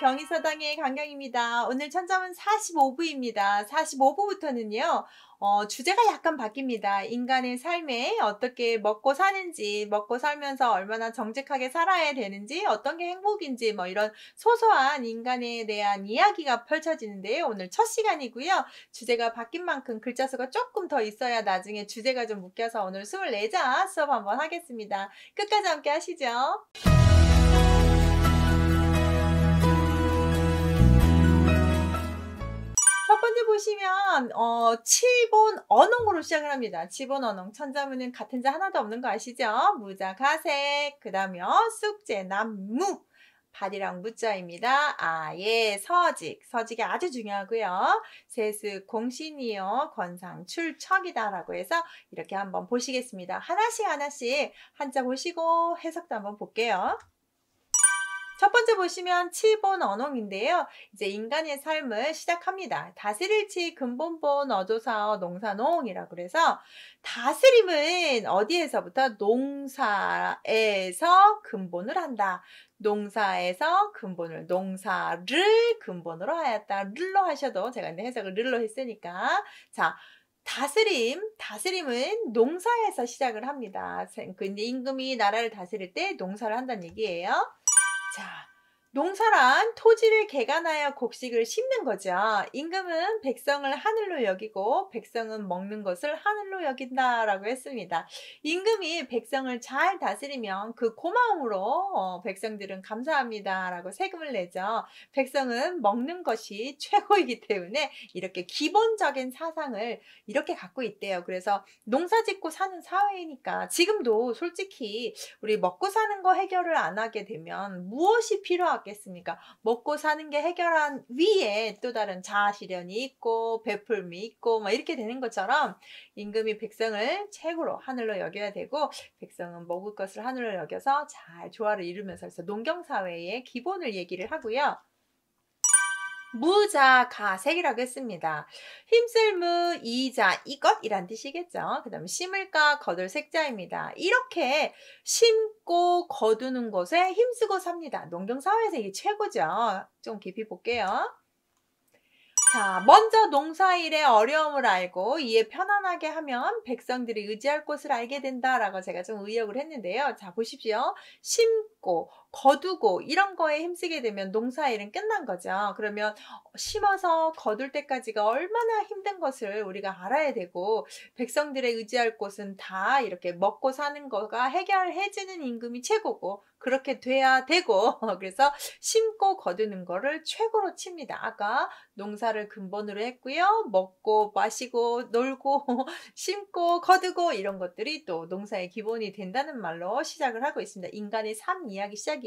경희서당의 강경입니다. 오늘 천점은 45부입니다. 45부부터는요, 주제가 약간 바뀝니다. 인간의 삶에 어떻게 먹고 사는지, 먹고 살면서 얼마나 정직하게 살아야 되는지, 어떤 게 행복인지, 뭐 이런 소소한 인간에 대한 이야기가 펼쳐지는데요. 오늘 첫 시간이고요. 주제가 바뀐 만큼 글자 수가 조금 더 있어야 나중에 주제가 좀 묶여서 오늘 24자 수업 한번 하겠습니다. 끝까지 함께 하시죠. 첫 번째 보시면 치본 언홍으로 시작을 합니다. 치본 언홍. 천자문은 같은 자 하나도 없는 거 아시죠? 무자 가색. 그 다음에 쑥재 남무. 발이랑 무자입니다. 아예 서직. 서직이 아주 중요하고요. 세습 공신이요. 권상 출척이다라고 해서 이렇게 한번 보시겠습니다. 하나씩 한자 보시고 해석도 한번 볼게요. 첫 번째 보시면 치본 언홍인데요. 이제 인간의 삶을 시작합니다. 다스릴치 근본본 어조사어 농사농이라고 그래서 다스림은 어디에서부터? 농사에서 근본을 한다. 농사에서 근본을, 농사를 근본으로 하였다. 르로 하셔도 제가 이제 해석을 르로 했으니까. 자, 다스림은 농사에서 시작을 합니다. 근데 임금이 나라를 다스릴 때 농사를 한다는 얘기예요. 자, 농사란 토지를 개간하여 곡식을 심는 거죠. 임금은 백성을 하늘로 여기고 백성은 먹는 것을 하늘로 여긴다라고 했습니다. 임금이 백성을 잘 다스리면 그 고마움으로 백성들은 감사합니다라고 세금을 내죠. 백성은 먹는 것이 최고이기 때문에 이렇게 기본적인 사상을 이렇게 갖고 있대요. 그래서 농사 짓고 사는 사회이니까 지금도 솔직히 우리 먹고 사는 거 해결을 안 하게 되면 무엇이 필요하겠습니까? 먹고 사는 게 해결한 위에 또 다른 자아실현이 있고 베풀미 있고 막 이렇게 되는 것처럼 임금이 백성을 최고로 하늘로 여겨야 되고 백성은 먹을 것을 하늘로 여겨서 잘 조화를 이루면서 그래서 농경사회의 기본을 얘기를 하고요. 무자가색이라고 했습니다. 힘쓸 무, 이자, 이것이란 뜻이겠죠. 그 다음에 심을까, 거둘 색자입니다. 이렇게 심고 거두는 것에 힘쓰고 삽니다. 농경사회에서 이게 최고죠. 좀 깊이 볼게요. 자, 먼저 농사일의 어려움을 알고 이에 편안하게 하면 백성들이 의지할 곳을 알게 된다라고 제가 좀 의역을 했는데요. 자, 보십시오. 심고, 거두고 이런 거에 힘쓰게 되면 농사일은 끝난 거죠. 그러면 심어서 거둘 때까지가 얼마나 힘든 것을 우리가 알아야 되고 백성들의 의지할 곳은 다 이렇게 먹고 사는 거가 해결해주는 임금이 최고고 그렇게 돼야 되고 그래서 심고 거두는 거를 최고로 칩니다. 아까 농사를 근본으로 했고요. 먹고 마시고 놀고 심고 거두고 이런 것들이 또 농사의 기본이 된다는 말로 시작을 하고 있습니다. 인간의 삶 이야기 시작이에요.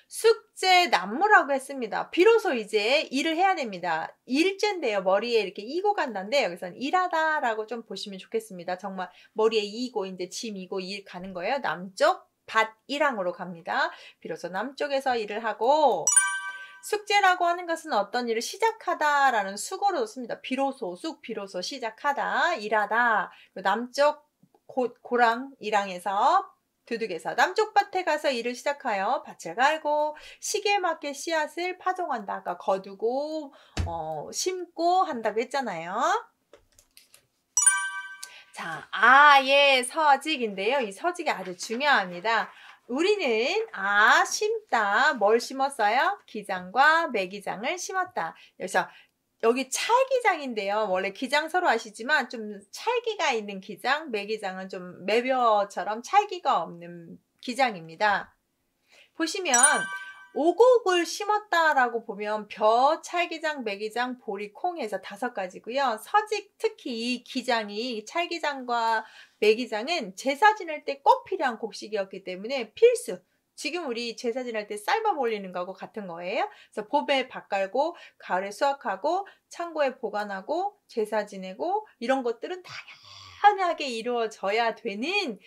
숙제 남무라고 했습니다. 비로소 이제 일을 해야 됩니다. 일제인데요. 머리에 이렇게 이고 간다는데 여기서는 일하다라고 좀 보시면 좋겠습니다. 정말 머리에 이고 이제 짐 이고 일 가는 거예요. 남쪽 밭이랑으로 갑니다. 비로소 남쪽에서 일을 하고 숙제라고 하는 것은 어떤 일을 시작하다라는 수거로 씁니다. 비로소 비로소 시작하다 일하다 남쪽 고랑 일항에서 두둑에서 남쪽 밭에 가서 일을 시작하여 밭을 갈고 시기에 맞게 씨앗을 파종한다. 아까 거두고 심고 한다고 했잖아요. 자, 아예 서직인데요. 이 서직이 아주 중요합니다. 우리는 심다. 뭘 심었어요? 기장과 매기장을 심었다. 그래서 여기 찰기장인데요. 원래 기장 서로 아시지만 좀 찰기가 있는 기장, 매기장은 좀 매벼처럼 찰기가 없는 기장입니다. 보시면 오곡을 심었다라고 보면 벼, 찰기장, 매기장, 보리, 콩 해서 5가지고요. 서직 특히 이 기장이 찰기장과 매기장은 제사 지낼 때 꼭 필요한 곡식이었기 때문에 필수. 지금 우리 제사 지낼 때 쌀밥 올리는 거하고 같은 거예요. 그래서 봄에 밭 갈고 가을에 수확하고 창고에 보관하고 제사 지내고 이런 것들은 다양하게 이루어져야 되는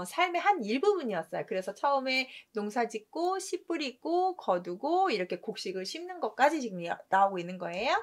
삶의 한 일부분이었어요. 그래서 처음에 농사 짓고 씨 뿌리고 거두고 이렇게 곡식을 심는 것까지 지금 나오고 있는 거예요.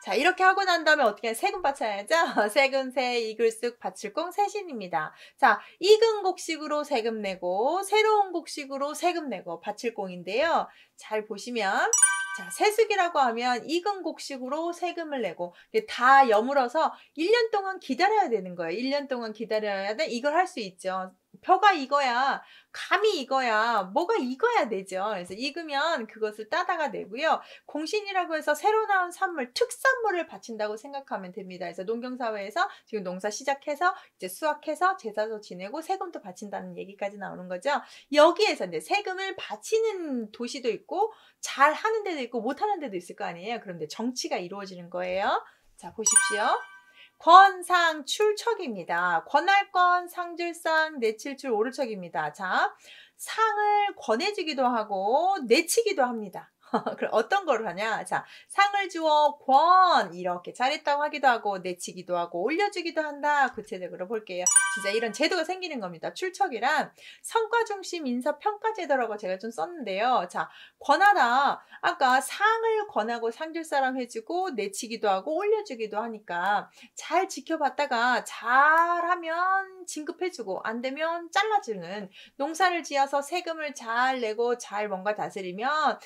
자, 이렇게 하고 난 다음에 어떻게 해? 세금 바쳐야죠? 세금, 세, 이글쑥, 바칠공, 세신입니다. 자, 익은 곡식으로 세금 내고, 새로운 곡식으로 세금 내고, 바칠공인데요. 잘 보시면, 자, 세수기라고 하면 익은 곡식으로 세금을 내고, 다 여물어서 1년 동안 기다려야 되는 거예요. 1년 동안 기다려야 돼? 이걸 할 수 있죠. 벼가 익어야, 감이 익어야, 뭐가 익어야 되죠. 그래서 익으면 그것을 따다가 내고요. 공신이라고 해서 새로 나온 산물, 특산물을 바친다고 생각하면 됩니다. 그래서 농경사회에서 지금 농사 시작해서 이제 수확해서 제사도 지내고 세금도 바친다는 얘기까지 나오는 거죠. 여기에서 이제 세금을 바치는 도시도 있고 잘 하는 데도 있고 못 하는 데도 있을 거 아니에요. 그런데 정치가 이루어지는 거예요. 자, 보십시오. 권상 출척입니다. 권할권, 상줄상, 내칠출, 오를척입니다. 자, 상을 권해주기도 하고 내치기도 합니다. 그럼 어떤 걸 하냐? 자, 상을 주어 권 이렇게 잘했다고 하기도 하고 내치기도 하고 올려주기도 한다. 구체적으로 볼게요. 진짜 이런 제도가 생기는 겁니다. 출척이란 성과 중심 인사 평가 제도라고 제가 좀 썼는데요. 자, 권하다. 아까 상을 권하고 상줄 사람 해주고 내치기도 하고 올려주기도 하니까 잘 지켜봤다가 잘하면 진급해주고 안 되면 잘라주는 농사를 지어서 세금을 잘 내고 잘 뭔가 다스리면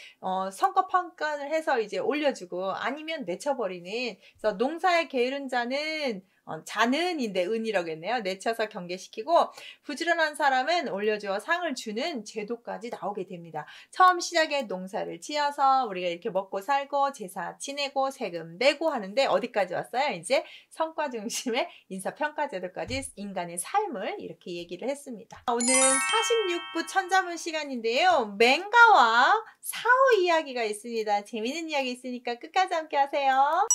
성과 평가를 해서 이제 올려주고 아니면 내쳐버리는. 그래서 농사에 게으른 자는 자는인데 은이라고 했네요. 내쳐서 경계시키고 부지런한 사람은 올려주어 상을 주는 제도까지 나오게 됩니다. 처음 시작에 농사를 지어서 우리가 이렇게 먹고 살고 제사 지내고 세금 내고 하는데 어디까지 왔어요? 이제 성과 중심의 인사평가 제도까지 인간의 삶을 이렇게 얘기를 했습니다. 오늘은 46부 천자문 시간인데요. 맹가와 사후 이야기가 있습니다. 재미있는 이야기 있으니까 끝까지 함께 하세요.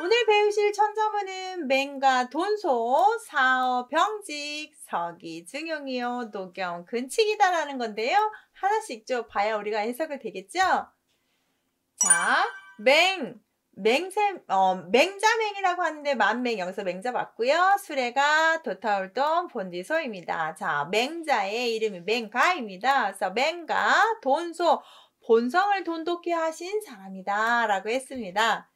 오늘 배우실 천자문은 맹가 돈소, 사어 병직, 서기 증용이요, 노경 근칙이다라는 건데요. 하나씩 좀 봐야 우리가 해석을 되겠죠? 자, 맹자맹이라고 하는데 만맹 여기서 맹자 맞고요. 수레가 도타울돈 본디소입니다. 자, 맹자의 이름이 맹가입니다. 그래서 맹가 돈소 본성을 돈독히 하신 사람이다 라고 했습니다.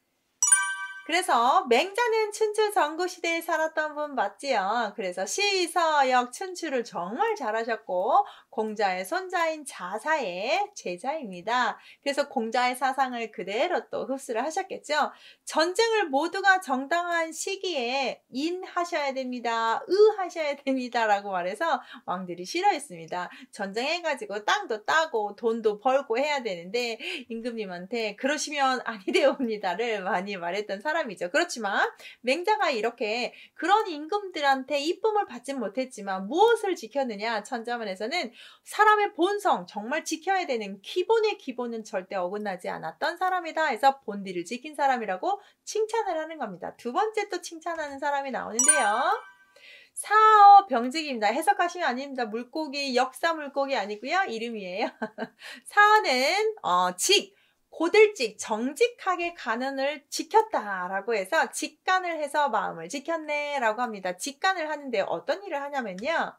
그래서 맹자는 춘추 전국시대에 살았던 분 맞지요. 그래서 시서역 춘추를 정말 잘하셨고 공자의 손자인 자사의 제자입니다. 그래서 공자의 사상을 그대로 또 흡수를 하셨겠죠. 전쟁을 모두가 정당한 시기에 인하셔야 됩니다. 의하셔야 됩니다. 라고 말해서 왕들이 싫어했습니다. 전쟁해가지고 땅도 따고 돈도 벌고 해야 되는데 임금님한테 그러시면 아니 되옵니다를 많이 말했던 사람이죠. 그렇지만 맹자가 이렇게 그런 임금들한테 이쁨을 받진 못했지만 무엇을 지켰느냐? 천자문에서는 사람의 본성, 정말 지켜야 되는 기본의 기본은 절대 어긋나지 않았던 사람이다 해서 본디를 지킨 사람이라고 칭찬을 하는 겁니다. 두 번째 또 칭찬하는 사람이 나오는데요. 사어 병직입니다. 해석하시면 아닙니다. 물고기, 역사 물고기 아니고요. 이름이에요. 사어는 고들직, 정직하게 간언을 지켰다라고 해서 직간을 해서 마음을 지켰네라고 합니다. 직간을 하는데 어떤 일을 하냐면요.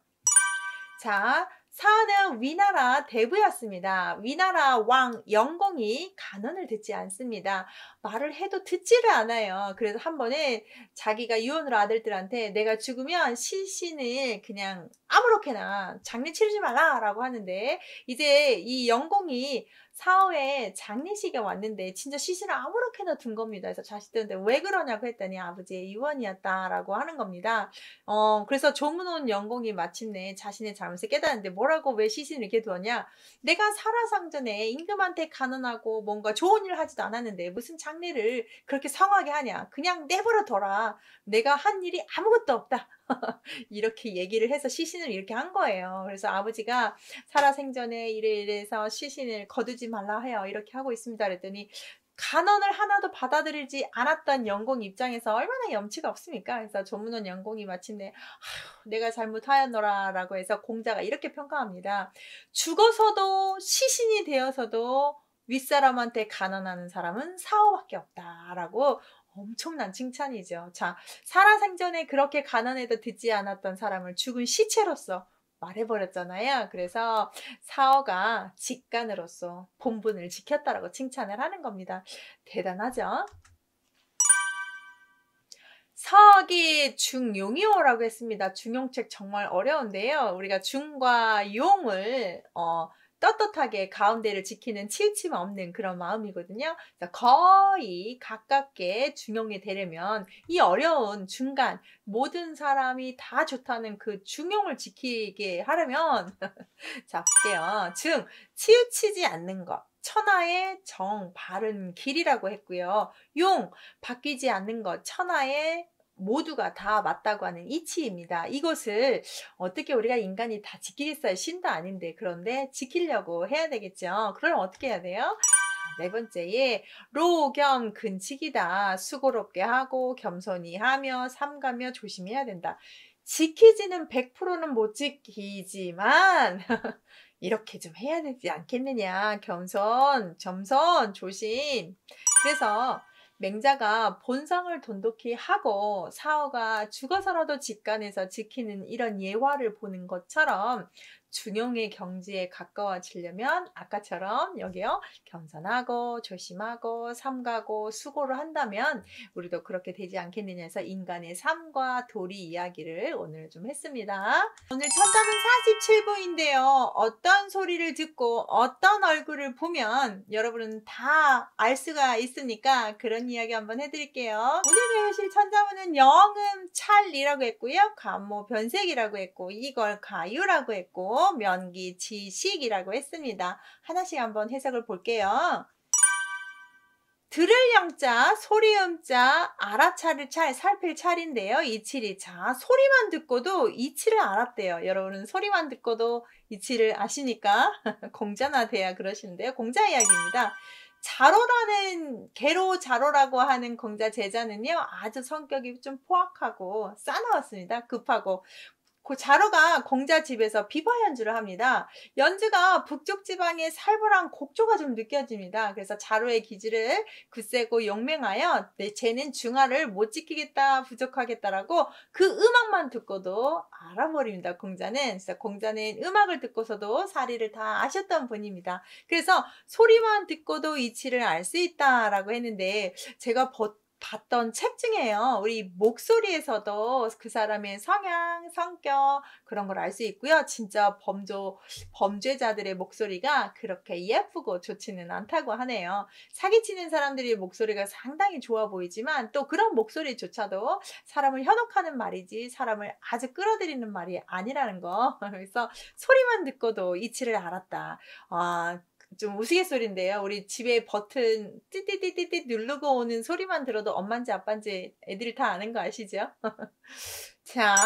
자, 사어는 위나라 대부였습니다. 위나라 왕 영공이 간언을 듣지 않습니다. 말을 해도 듣지를 않아요. 그래서 한 번에 자기가 유언으로 아들들한테 내가 죽으면 시신을 그냥 아무렇게나 장례 치르지 말라라고 하는데 이제 이 영공이 사후에 장례식에 왔는데 진짜 시신을 아무렇게나 둔 겁니다. 그래서 자식들한테 왜 그러냐고 했더니 아버지의 유언이었다라고 하는 겁니다. 그래서 조문온 영공이 마침내 자신의 잘못을 깨달았는데 뭐라고 왜 시신을 이렇게 두었냐? 내가 살아상전에 임금한테 간언하고 뭔가 좋은 일을 하지도 않았는데 무슨 장례를 그렇게 성하게 하냐? 그냥 내버려 둬라. 내가 한 일이 아무것도 없다. 이렇게 얘기를 해서 시신을 이렇게 한 거예요. 그래서 아버지가 살아생전에 이래서 시신을 거두지 말라 해요. 이렇게 하고 있습니다. 그랬더니 간언을 하나도 받아들이지 않았던 영공 입장에서 얼마나 염치가 없습니까? 그래서 조문원 영공이 마침내 내가 잘못하였노라 라고 해서 공자가 이렇게 평가합니다. 죽어서도 시신이 되어서도 윗사람한테 간언하는 사람은 사어밖에 없다라고 엄청난 칭찬이죠. 자, 살아생전에 그렇게 가난해도 듣지 않았던 사람을 죽은 시체로서 말해버렸잖아요. 그래서 사어가 직간으로서 본분을 지켰다라고 칭찬을 하는 겁니다. 대단하죠? 서기 중용이오라고 했습니다. 중용책 정말 어려운데요. 우리가 중과 용을 떳떳하게 가운데를 지키는 치우침 없는 그런 마음이거든요. 그래서 거의 가깝게 중용이 되려면 이 어려운 중간 모든 사람이 다 좋다는 그 중용을 지키게 하려면 자 볼게요. 치우치지 않는 것. 천하의 정, 바른 길이라고 했고요. 용, 바뀌지 않는 것. 천하의 모두가 다 맞다고 하는 이치입니다. 이것을 어떻게 우리가 인간이 다 지키겠어요? 신도 아닌데. 그런데 지키려고 해야 되겠죠. 그럼 어떻게 해야 돼요? 자, 네 번째에 로겸 근칙이다. 수고롭게 하고 겸손히 하며 삼가며 조심해야 된다. 지키지는 100%는 못 지키지만 이렇게 좀 해야 되지 않겠느냐. 겸손, 점선, 조심. 그래서 맹자가 본성을 돈독히 하고 사어가 죽어서라도 직간에서 지키는 이런 예화를 보는 것처럼 중용의 경지에 가까워지려면 아까처럼 여기요. 겸손하고 조심하고 삼가고 수고를 한다면 우리도 그렇게 되지 않겠느냐 해서 인간의 삶과 도리 이야기를 오늘 좀 했습니다. 오늘 천자문 47부인데요. 어떤 소리를 듣고 어떤 얼굴을 보면 여러분은 다 알 수가 있으니까 그런 이야기 한번 해드릴게요. 오늘 배우실 천자문은 영음 찰리라고 했고요. 간모 변색이라고 했고 이걸 가유라고 했고 면기 지식이라고 했습니다. 하나씩 한번 해석을 볼게요. 들을 영자, 소리음자, 알아차릴 찰, 살필 찰인데요. 이칠이 자, 소리만 듣고도 이치를 알았대요. 여러분은 소리만 듣고도 이치를 아시니까 공자나 돼야 그러시는데요. 공자 이야기입니다. 자로라는 개로 자로라고 하는 공자 제자는요. 아주 성격이 좀 포악하고 싸나웠습니다. 급하고. 그 자로가 공자 집에서 비바 연주를 합니다. 연주가 북쪽 지방의 살벌한 곡조가 좀 느껴집니다. 그래서 자로의 기질을 굳세고 용맹하여 쟤는 중화를 못 지키겠다 부족하겠다라고 그 음악만 듣고도 알아버립니다. 공자는. 그래서 공자는 음악을 듣고서도 사리를 다 아셨던 분입니다. 그래서 소리만 듣고도 이치를 알 수 있다라고 했는데 제가 봤던 책 중에요. 우리 목소리에서도 그 사람의 성향, 성격 그런 걸 알 수 있고요. 진짜 범죄자들의 목소리가 그렇게 예쁘고 좋지는 않다고 하네요. 사기치는 사람들의 목소리가 상당히 좋아 보이지만 또 그런 목소리조차도 사람을 현혹하는 말이지 사람을 아주 끌어들이는 말이 아니라는 거. 그래서 소리만 듣고도 이치를 알았다. 좀 우스갯소리인데요. 우리 집에 버튼 띠띠띠띠띠 누르고 오는 소리만 들어도 엄마인지 아빠인지 애들이 다 아는 거 아시죠? 자,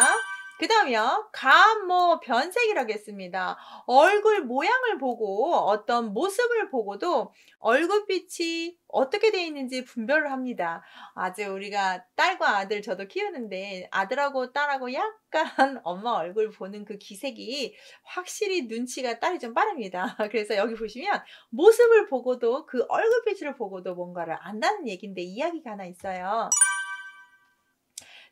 그 다음이요. 간모 변색이라고 했습니다. 얼굴 모양을 보고 어떤 모습을 보고도 얼굴빛이 어떻게 되어 있는지 분별을 합니다. 아주 우리가 딸과 아들 저도 키우는데 아들하고 딸하고 약간 엄마 얼굴 보는 그 기색이 확실히 눈치가 딸이 좀 빠릅니다. 그래서 여기 보시면 모습을 보고도 그 얼굴빛을 보고도 뭔가를 안다는 얘기인데 이야기가 하나 있어요.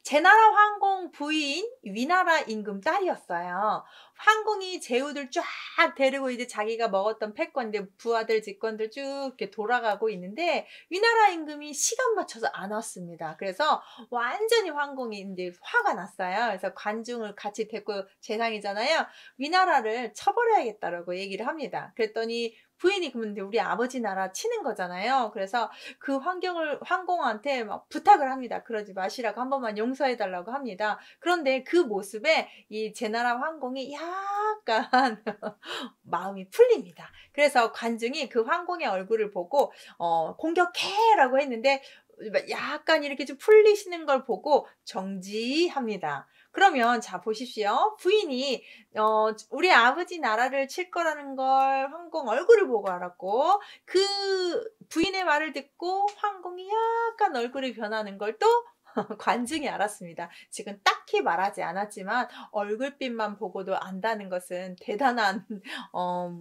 제나라 황공 부인 위나라 임금 딸이었어요. 황공이 제후들 쫙 데리고 이제 자기가 먹었던 패권들, 부하들, 직권들 쭉 이렇게 돌아가고 있는데 위나라 임금이 시간 맞춰서 안 왔습니다. 그래서 완전히 황공이 이제 화가 났어요. 그래서 관중을 같이 데리고 재상이잖아요. 위나라를 쳐버려야겠다라고 얘기를 합니다. 그랬더니 부인이 그러면 우리 아버지 나라 치는 거잖아요. 그래서 그 황공한테 막 부탁을 합니다. 그러지 마시라고 한 번만 용서해달라고 합니다. 그런데 그 모습에 이 제나라 황공이 약간 마음이 풀립니다. 그래서 관중이 그 황공의 얼굴을 보고 공격해라고 했는데 약간 이렇게 좀 풀리시는 걸 보고 정지합니다. 그러면 자 보십시오. 부인이 우리 아버지 나라를 칠 거라는 걸 황공 얼굴을 보고 알았고 그 부인의 말을 듣고 황공이 약간 얼굴이 변하는 걸 또 관중이 알았습니다. 지금 딱히 말하지 않았지만 얼굴빛만 보고도 안다는 것은 대단한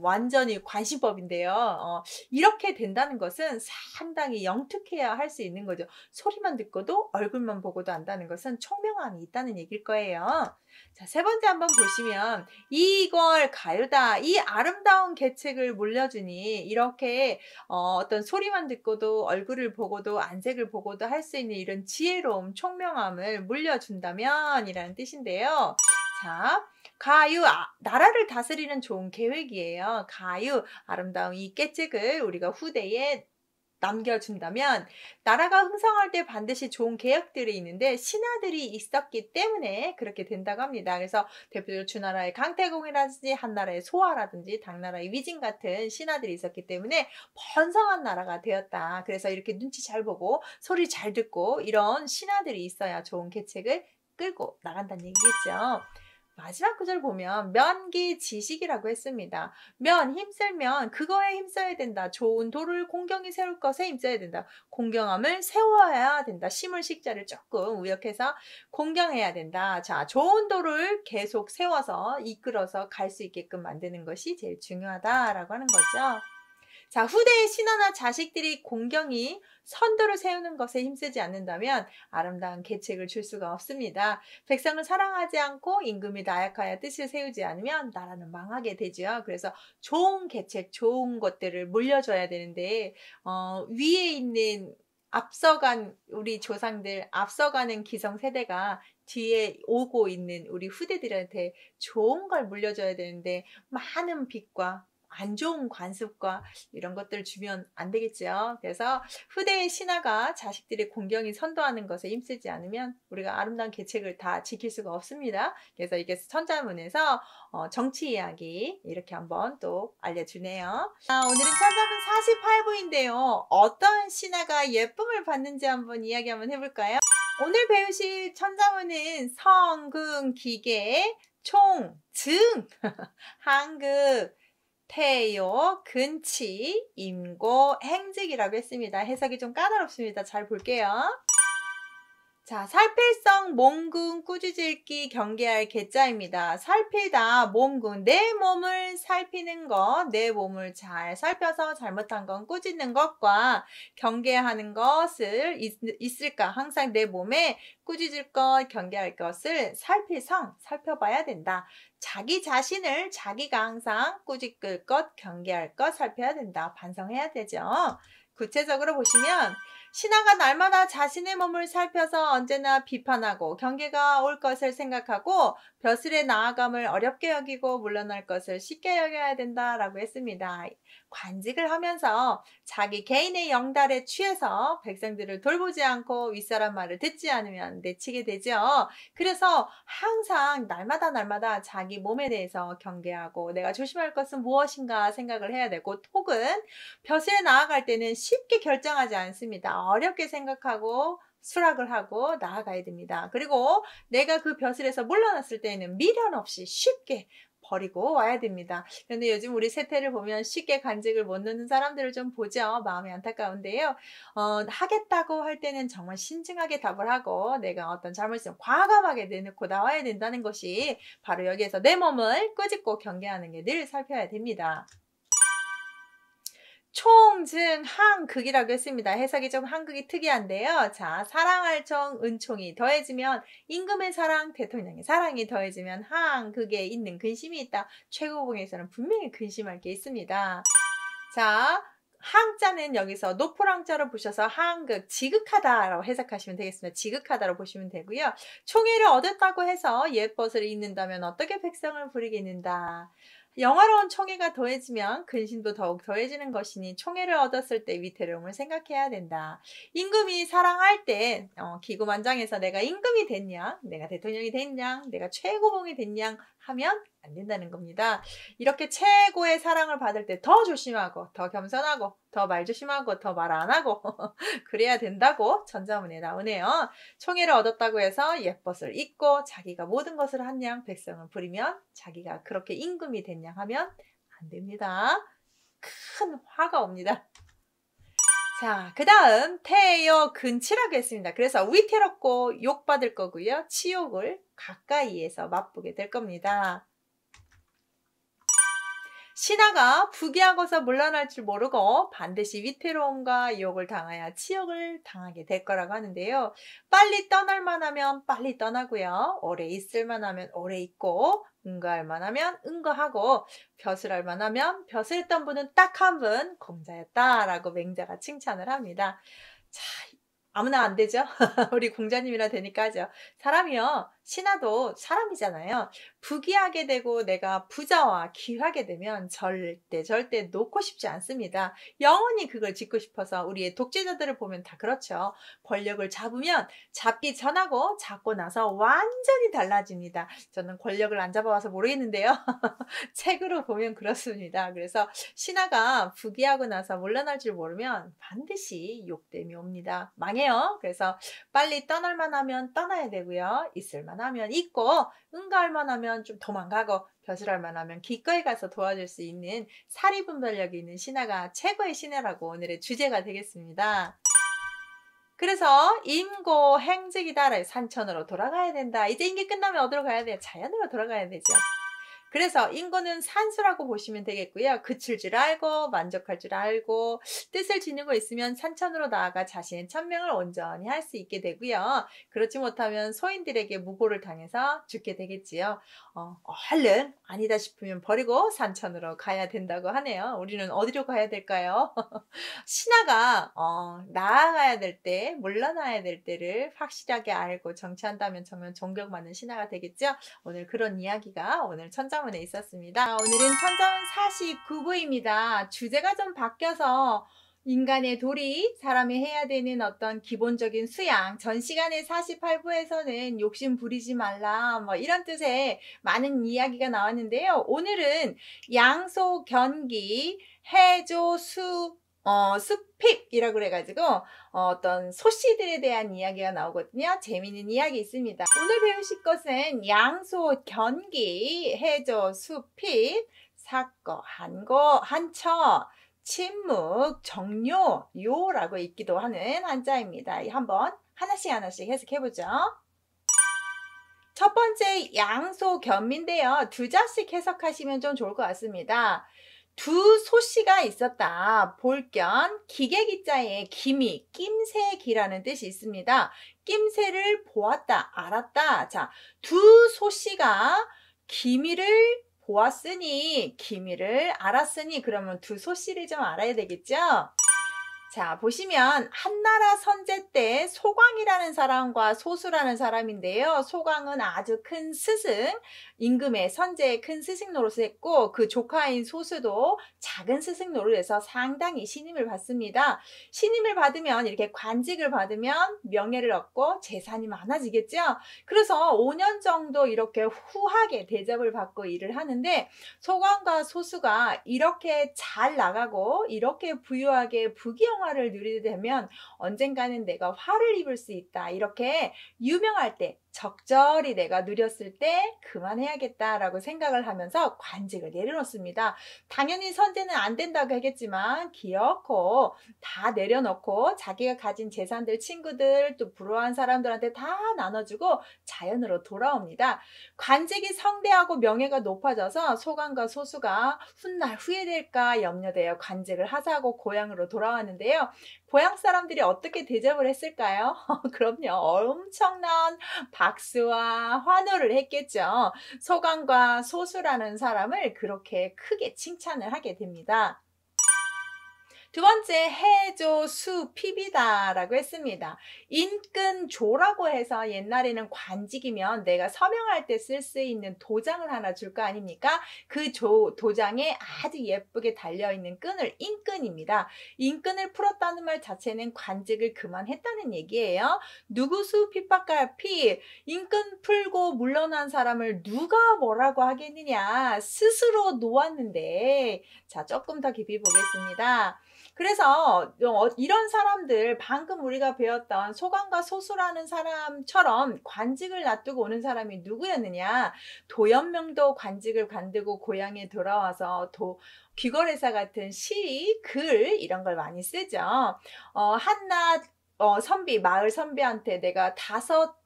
완전히 관시법인데요. 이렇게 된다는 것은 상당히 영특해야 할 수 있는 거죠. 소리만 듣고도 얼굴만 보고도 안다는 것은 총명함이 있다는 얘기일 거예요. 자, 세 번째 한번 보시면 이걸 가요다. 이 아름다운 계책을 물려주니 이렇게 어떤 소리만 듣고도 얼굴을 보고도 안색을 보고도 할 수 있는 이런 지혜로움, 총명함을 물려준다면 이라는 뜻인데요. 자, 가유, 나라를 다스리는 좋은 계획이에요. 가유, 아름다운 이 계책을 우리가 후대에 남겨준다면 나라가 흥성할 때 반드시 좋은 계획들이 있는데 신하들이 있었기 때문에 그렇게 된다고 합니다. 그래서 대표적으로 주나라의 강태공이라든지 한나라의 소아라든지 당나라의 위진 같은 신하들이 있었기 때문에 번성한 나라가 되었다. 그래서 이렇게 눈치 잘 보고 소리 잘 듣고 이런 신하들이 있어야 좋은 계책을 끌고 나간다는 얘기겠죠. 마지막 구절 보면 면기지식이라고 했습니다. 힘쓸면 그거에 힘써야 된다. 좋은 도를 공경이 세울 것에 힘써야 된다. 공경함을 세워야 된다. 심을 식자를 조금 우역해서 공경해야 된다. 자, 좋은 도를 계속 세워서 이끌어서 갈 수 있게끔 만드는 것이 제일 중요하다라고 하는 거죠. 자, 후대의 신하나 자식들이 공경이 선도를 세우는 것에 힘쓰지 않는다면 아름다운 계책을 줄 수가 없습니다. 백성을 사랑하지 않고 임금이 나약하여 뜻을 세우지 않으면 나라는 망하게 되죠. 그래서 좋은 계책, 좋은 것들을 물려줘야 되는데 위에 있는 앞서간 우리 조상들, 앞서가는 기성세대가 뒤에 오고 있는 우리 후대들한테 좋은 걸 물려줘야 되는데 많은 빚과 안 좋은 관습과 이런 것들을 주면 안 되겠죠. 그래서 후대의 신하가 자식들의 공경이 선도하는 것에 힘쓰지 않으면 우리가 아름다운 계책을 다 지킬 수가 없습니다. 그래서 이게 천자문에서 정치 이야기 이렇게 한번 또 알려주네요. 오늘은 천자문 48부인데요. 어떤 신하가 예쁨을 받는지 한번 이야기 한번 해볼까요? 오늘 배우실 천자문은 성금, 기계, 총, 증, 한급, 태요, 근치, 임고, 행직이라고 했습니다. 해석이 좀 까다롭습니다. 잘 볼게요. 자, 살필성, 몸근, 꾸짖을기, 경계할 계자입니다. 살피다, 몸근, 내 몸을 살피는 것, 내 몸을 잘 살펴서 잘못한 건 꾸짖는 것과 경계하는 것을 있을까? 항상 내 몸에 꾸짖을 것, 경계할 것을 살필성, 살펴봐야 된다. 자기 자신을 자기가 항상 꾸짖을 것, 경계할 것 살펴야 된다. 반성해야 되죠. 구체적으로 보시면 신하가 날마다 자신의 몸을 살펴서 언제나 비판하고 경계가 올 것을 생각하고 벼슬의 나아감을 어렵게 여기고 물러날 것을 쉽게 여겨야 된다라고 했습니다. 관직을 하면서 자기 개인의 영달에 취해서 백성들을 돌보지 않고 윗사람 말을 듣지 않으면 내치게 되죠. 그래서 항상 날마다 자기 몸에 대해서 경계하고 내가 조심할 것은 무엇인가 생각을 해야 되고 혹은 벼슬에 나아갈 때는 쉽게 결정하지 않습니다. 어렵게 생각하고 수락을 하고 나아가야 됩니다. 그리고 내가 그 벼슬에서 물러났을 때에는 미련 없이 쉽게 버리고 와야 됩니다. 그런데 요즘 우리 세태를 보면 쉽게 간직을 못 넣는 사람들을 좀 보죠. 마음이 안타까운데요. 하겠다고 할 때는 정말 신중하게 답을 하고 내가 어떤 잘못을 과감하게 내놓고 나와야 된다는 것이 바로 여기에서 내 몸을 꾸짖고 경계하는 게 늘 살펴야 됩니다. 총, 증, 항, 극이라고 했습니다. 해석이 좀 한극이 특이한데요. 자, 사랑할 정, 은총이 더해지면 임금의 사랑, 대통령의 사랑이 더해지면 항, 극에 있는 근심이 있다. 최고봉에서는 분명히 근심할 게 있습니다. 자, 항자는 여기서 높을 항자로 보셔서 항극, 지극하다라고 해석하시면 되겠습니다. 지극하다로 보시면 되고요. 총애를 얻었다고 해서 옛벗을 잊는다면 어떻게 백성을 부리겠는다. 영화로운 총애가 더해지면 근심도 더욱 더해지는 것이니 총애를 얻었을 때 위태로움을 생각해야 된다. 임금이 사랑할 때 기고만장해서 내가 임금이 됐냐, 내가 대통령이 됐냐, 내가 최고봉이 됐냐 하면 안 된다는 겁니다. 이렇게 최고의 사랑을 받을 때 더 조심하고 더 겸손하고 더 말 조심하고 더 말 안 하고 그래야 된다고 천자문에 나오네요. 총애를 얻었다고 해서 옛벗을 잊고 자기가 모든 것을 한 양 백성을 부리면 자기가 그렇게 임금이 됐냐 하면 안 됩니다. 큰 화가 옵니다. 자, 그 다음 태여 근치라고 했습니다. 그래서 위태롭고 욕받을 거고요. 치욕을 가까이에서 맛보게 될 겁니다. 신하가 부귀하고서 물러날 줄 모르고 반드시 위태로움과 유혹을 당하여 치욕을 당하게 될 거라고 하는데요. 빨리 떠날 만하면 빨리 떠나고요. 오래 있을 만하면 오래 있고 응거할 만하면 응거하고 벼슬할 만하면 벼슬했던 분은 딱 한 분 공자였다라고 맹자가 칭찬을 합니다. 자, 아무나 안 되죠? 우리 공자님이라 되니까 하죠. 사람이요. 신하도 사람이잖아요. 부귀하게 되고 내가 부자와 귀하게 되면 절대 놓고 싶지 않습니다. 영원히 그걸 짓고 싶어서 우리의 독재자들을 보면 다 그렇죠. 권력을 잡으면 잡기 전하고 잡고 나서 완전히 달라집니다. 저는 권력을 안 잡아와서 모르겠는데요. 책으로 보면 그렇습니다. 그래서 신하가 부귀하고 나서 물러날 줄 모르면 반드시 욕됨이 옵니다. 망해요. 그래서 빨리 떠날 만하면 떠나야 되고요. 있을 만하면 있고 응가할 만하면 좀 도망가고 벼슬할 만하면 기꺼이 가서 도와줄 수 있는 사리분별력이 있는 신하가 최고의 신하라고 오늘의 주제가 되겠습니다. 그래서 임고 행직이다. 산천으로 돌아가야 된다. 이제 임기 끝나면 어디로 가야 돼요? 자연으로 돌아가야 되죠. 그래서 인고는 산수라고 보시면 되겠고요. 그칠 줄 알고 만족할 줄 알고 뜻을 지니고 있으면 산천으로 나아가 자신의 천명을 온전히 할 수 있게 되고요. 그렇지 못하면 소인들에게 무고를 당해서 죽게 되겠지요. 얼른 아니다 싶으면 버리고 산천으로 가야 된다고 하네요. 우리는 어디로 가야 될까요? 신하가 나아가야 될 때, 물러나야 될 때를 확실하게 알고 정치한다면 정말 존경받는 신하가 되겠죠. 오늘 그런 이야기가 오늘 천자문에 있었습니다. 오늘은 천자문 49부입니다. 주제가 좀 바뀌어서 인간의 도리, 사람이 해야 되는 어떤 기본적인 수양, 전 시간에 48부에서는 욕심 부리지 말라, 뭐 이런 뜻의 많은 이야기가 나왔는데요. 오늘은 양소, 견기, 해조, 수핍이라고 그래가지고 어떤 소씨들에 대한 이야기가 나오거든요. 재미있는 이야기 있습니다. 오늘 배우실 것은 양소, 견기, 해조, 수핍, 사거, 한거, 한처, 침묵, 정료, 요라고 읽기도 하는 한자입니다. 한번 하나씩 해석해보죠. 첫 번째 양소, 견인데요. 두 자씩 해석하시면 좀 좋을 것 같습니다. 두 소씨가 있었다. 볼견, 기계기자에 기미, 낌새기라는 뜻이 있습니다. 낌새를 보았다, 알았다. 자, 두 소씨가 기미를 보았으니, 기미를 알았으니, 그러면 두 소씨를 좀 알아야 되겠죠? 자, 보시면 한나라 선제 때 소광이라는 사람과 소수라는 사람인데요. 소광은 아주 큰 스승, 임금의 선제의 큰 스승 노릇을 했고 그 조카인 소수도 작은 스승 노릇에서 상당히 신임을 받습니다. 신임을 받으면 이렇게 관직을 받으면 명예를 얻고 재산이 많아지겠죠. 그래서 5년 정도 이렇게 후하게 대접을 받고 일을 하는데 소광과 소수가 이렇게 잘 나가고 이렇게 부유하게 부귀영화를 누리게 되면 언젠가는 내가 화를 입을 수 있다. 이렇게 유명할 때 적절히 내가 누렸을 때 그만해야겠다라고 생각을 하면서 관직을 내려놓습니다. 당연히 선제는 안 된다고 하겠지만 기어코 다 내려놓고 자기가 가진 재산들 친구들 또 부러워한 사람들한테 다 나눠주고 자연으로 돌아옵니다. 관직이 성대하고 명예가 높아져서 소관과 소수가 훗날 후회될까 염려되어 관직을 하사하고 고향으로 돌아왔는데요. 고향 사람들이 어떻게 대접을 했을까요? 그럼요. 엄청난 박수와 환호를 했겠죠. 소강과 소수라는 사람을 그렇게 크게 칭찬을 하게 됩니다. 두 번째 해조 수핍이다 라고 했습니다. 인근조라고 해서 옛날에는 관직이면 내가 서명할 때 쓸 수 있는 도장을 하나 줄 거 아닙니까? 그 도장에 아주 예쁘게 달려있는 끈을 인끈입니다. 인끈을 풀었다는 말 자체는 관직을 그만했다는 얘기예요. 누구수 핍박할 핍, 인끈 풀고 물러난 사람을 누가 뭐라고 하겠느냐, 스스로 놓았는데. 자, 조금 더 깊이 보겠습니다. 그래서 이런 사람들 방금 우리가 배웠던 소강과 소수라는 사람처럼 관직을 놔두고 오는 사람이 누구였느냐. 도연명도 관직을 관두고 고향에 돌아와서 귀거래사 같은 시, 글 이런 걸 많이 쓰죠. 한낱 선비, 마을 선비한테 내가 다섯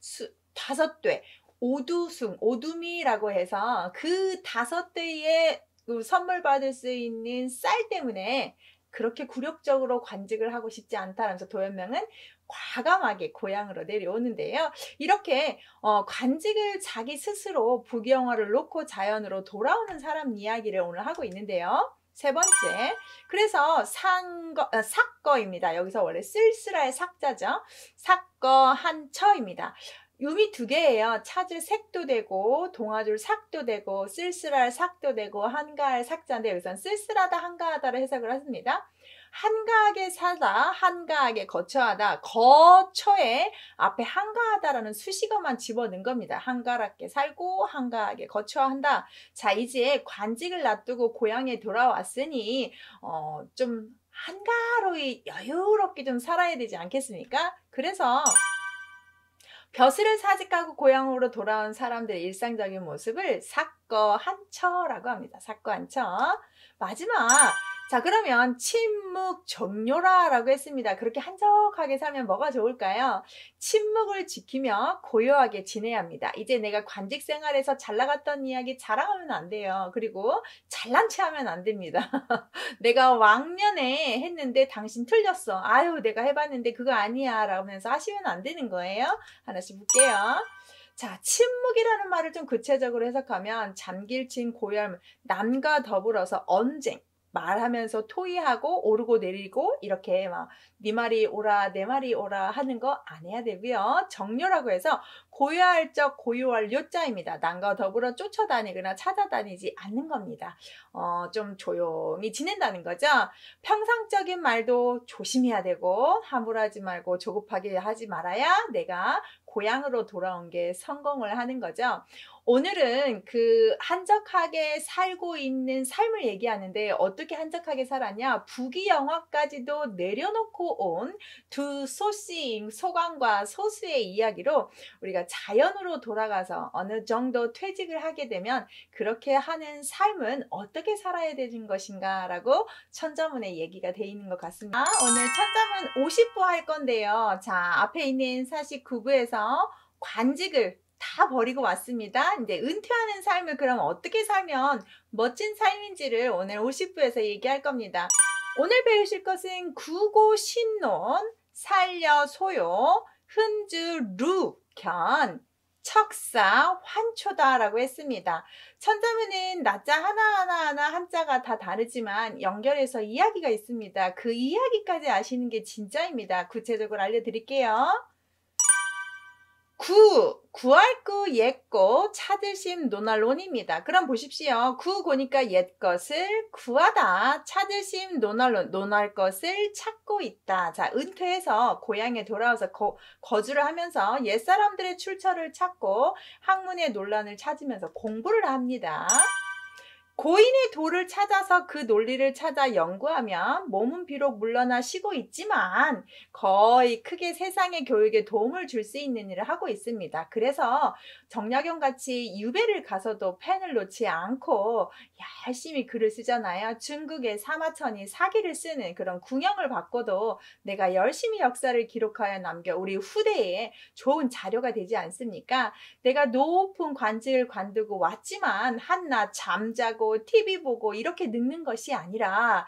돼 오두숭, 오두미라고 해서 그 5대의 그 선물 받을 수 있는 쌀 때문에 그렇게 굴욕적으로 관직을 하고 싶지 않다라면서 도연명은 과감하게 고향으로 내려오는데요. 이렇게 관직을 자기 스스로 부경화를 놓고 자연으로 돌아오는 사람 이야기를 오늘 하고 있는데요. 세 번째, 그래서 삭거입니다. 여기서 원래 쓸쓸할 삭자죠. 삭거 한처입니다. 음이 두 개예요. 찾을 색도 되고 동아줄 삭도 되고 쓸쓸할 삭도 되고 한가할 삭자인데 여기서는 쓸쓸하다 한가하다를 해석을 했습니다. 한가하게 사다, 한가하게 거처하다. 거처에 앞에 한가하다라는 수식어만 집어넣은 겁니다. 한가롭게 살고 한가하게 거처한다. 자, 이제 관직을 놔두고 고향에 돌아왔으니 좀 한가로이 여유롭게 좀 살아야 되지 않겠습니까? 그래서 벼슬을 사직하고 고향으로 돌아온 사람들의 일상적인 모습을 삭거한처라고 합니다. 삭거한처. 마지막. 자, 그러면 침묵 종료라라고 했습니다. 그렇게 한적하게 살면 뭐가 좋을까요? 침묵을 지키며 고요하게 지내야 합니다. 이제 내가 관직 생활에서 잘 나갔던 이야기 자랑하면 안 돼요. 그리고 잘난 체 하면 안 됩니다. 내가 왕년에 했는데 당신 틀렸어. 아유, 내가 해봤는데 그거 아니야. 라면서 하시면 안 되는 거예요. 하나씩 볼게요. 자, 침묵이라는 말을 좀 구체적으로 해석하면 잠길친 고열, 남과 더불어서 언쟁, 말하면서 토의하고 오르고 내리고 이렇게 막 네 말이 옳아 내 말이 옳아 하는 거 안 해야 되고요. 정료라고 해서 고요할 적 고요할 요자입니다. 남과 더불어 쫓아다니거나 찾아다니지 않는 겁니다. 좀 조용히 지낸다는 거죠. 평상적인 말도 조심해야 되고 함부로하지 말고 조급하게 하지 말아야 내가 고향으로 돌아온 게 성공을 하는 거죠. 오늘은 그 한적하게 살고 있는 삶을 얘기하는데 어떻게 한적하게 살았냐? 부귀영화까지도 내려놓고 온 두 소싱, 소강과 소수의 이야기로 우리가 자연으로 돌아가서 어느 정도 퇴직을 하게 되면 그렇게 하는 삶은 어떻게 살아야 되는 것인가 라고 천자문의 얘기가 돼 있는 것 같습니다. 오늘 천자문 50부 할 건데요. 자, 앞에 있는 49부에서 관직을 다 버리고 왔습니다. 이제 은퇴하는 삶을 그럼 어떻게 살면 멋진 삶인지를 오늘 50부에서 얘기할 겁니다. 오늘 배우실 것은 구고신론, 살려소요, 흔주루, 견, 척사, 환초다라고 했습니다. 천자문은 낮자 하나하나 한자가 다 다르지만 연결해서 이야기가 있습니다. 그 이야기까지 아시는 게 진짜입니다. 구체적으로 알려드릴게요. 구할구 옛고 찾으심 논할론입니다. 그럼 보십시오. 구고니까 옛것을 구하다. 찾으심 논할론 논할 것을 찾고 있다. 자, 은퇴해서 고향에 돌아와서 거주를 하면서 옛사람들의 출처를 찾고 학문의 논란을 찾으면서 공부를 합니다. 고인의 도를 찾아서 그 논리를 찾아 연구하면 몸은 비록 물러나 쉬고 있지만 거의 크게 세상의 교육에 도움을 줄 수 있는 일을 하고 있습니다. 그래서 정약용 같이 유배를 가서도 펜을 놓지 않고 열심히 글을 쓰잖아요. 중국의 사마천이 사기를 쓰는 그런 궁형을 받고도 내가 열심히 역사를 기록하여 남겨 우리 후대에 좋은 자료가 되지 않습니까? 내가 높은 관직을 관두고 왔지만 한낮 잠자고 TV 보고 이렇게 늙는 것이 아니라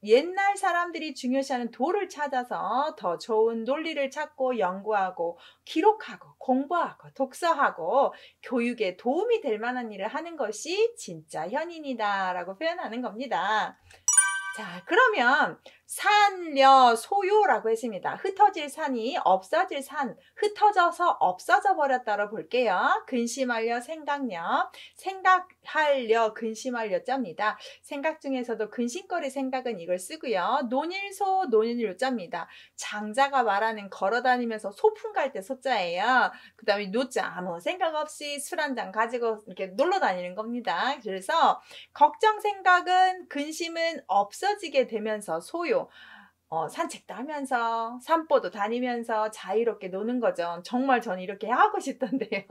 옛날 사람들이 중요시하는 도를 찾아서 더 좋은 논리를 찾고 연구하고 기록하고 공부하고 독서하고 교육에 도움이 될 만한 일을 하는 것이 진짜 현인이다 라고 표현하는 겁니다. 자, 그러면 산려소요라고 했습니다. 흩어질 산이 없어질 산, 흩어져서 없어져 버렸다로 볼게요. 근심하려 생각려, 생각하려 근심하려 자입니다. 생각 중에서도 근심거리 생각은 이걸 쓰고요. 논일소 논일요 자입니다. 장자가 말하는 걸어다니면서 소풍 갈 때 소자예요. 그 다음에 노자 아무 생각 없이 술 한 잔 가지고 이렇게 놀러 다니는 겁니다. 그래서 걱정 생각은 근심은 없어지게 되면서 소요 산책도 하면서 산보도 다니면서 자유롭게 노는 거죠. 정말 저는 이렇게 하고 싶던데요.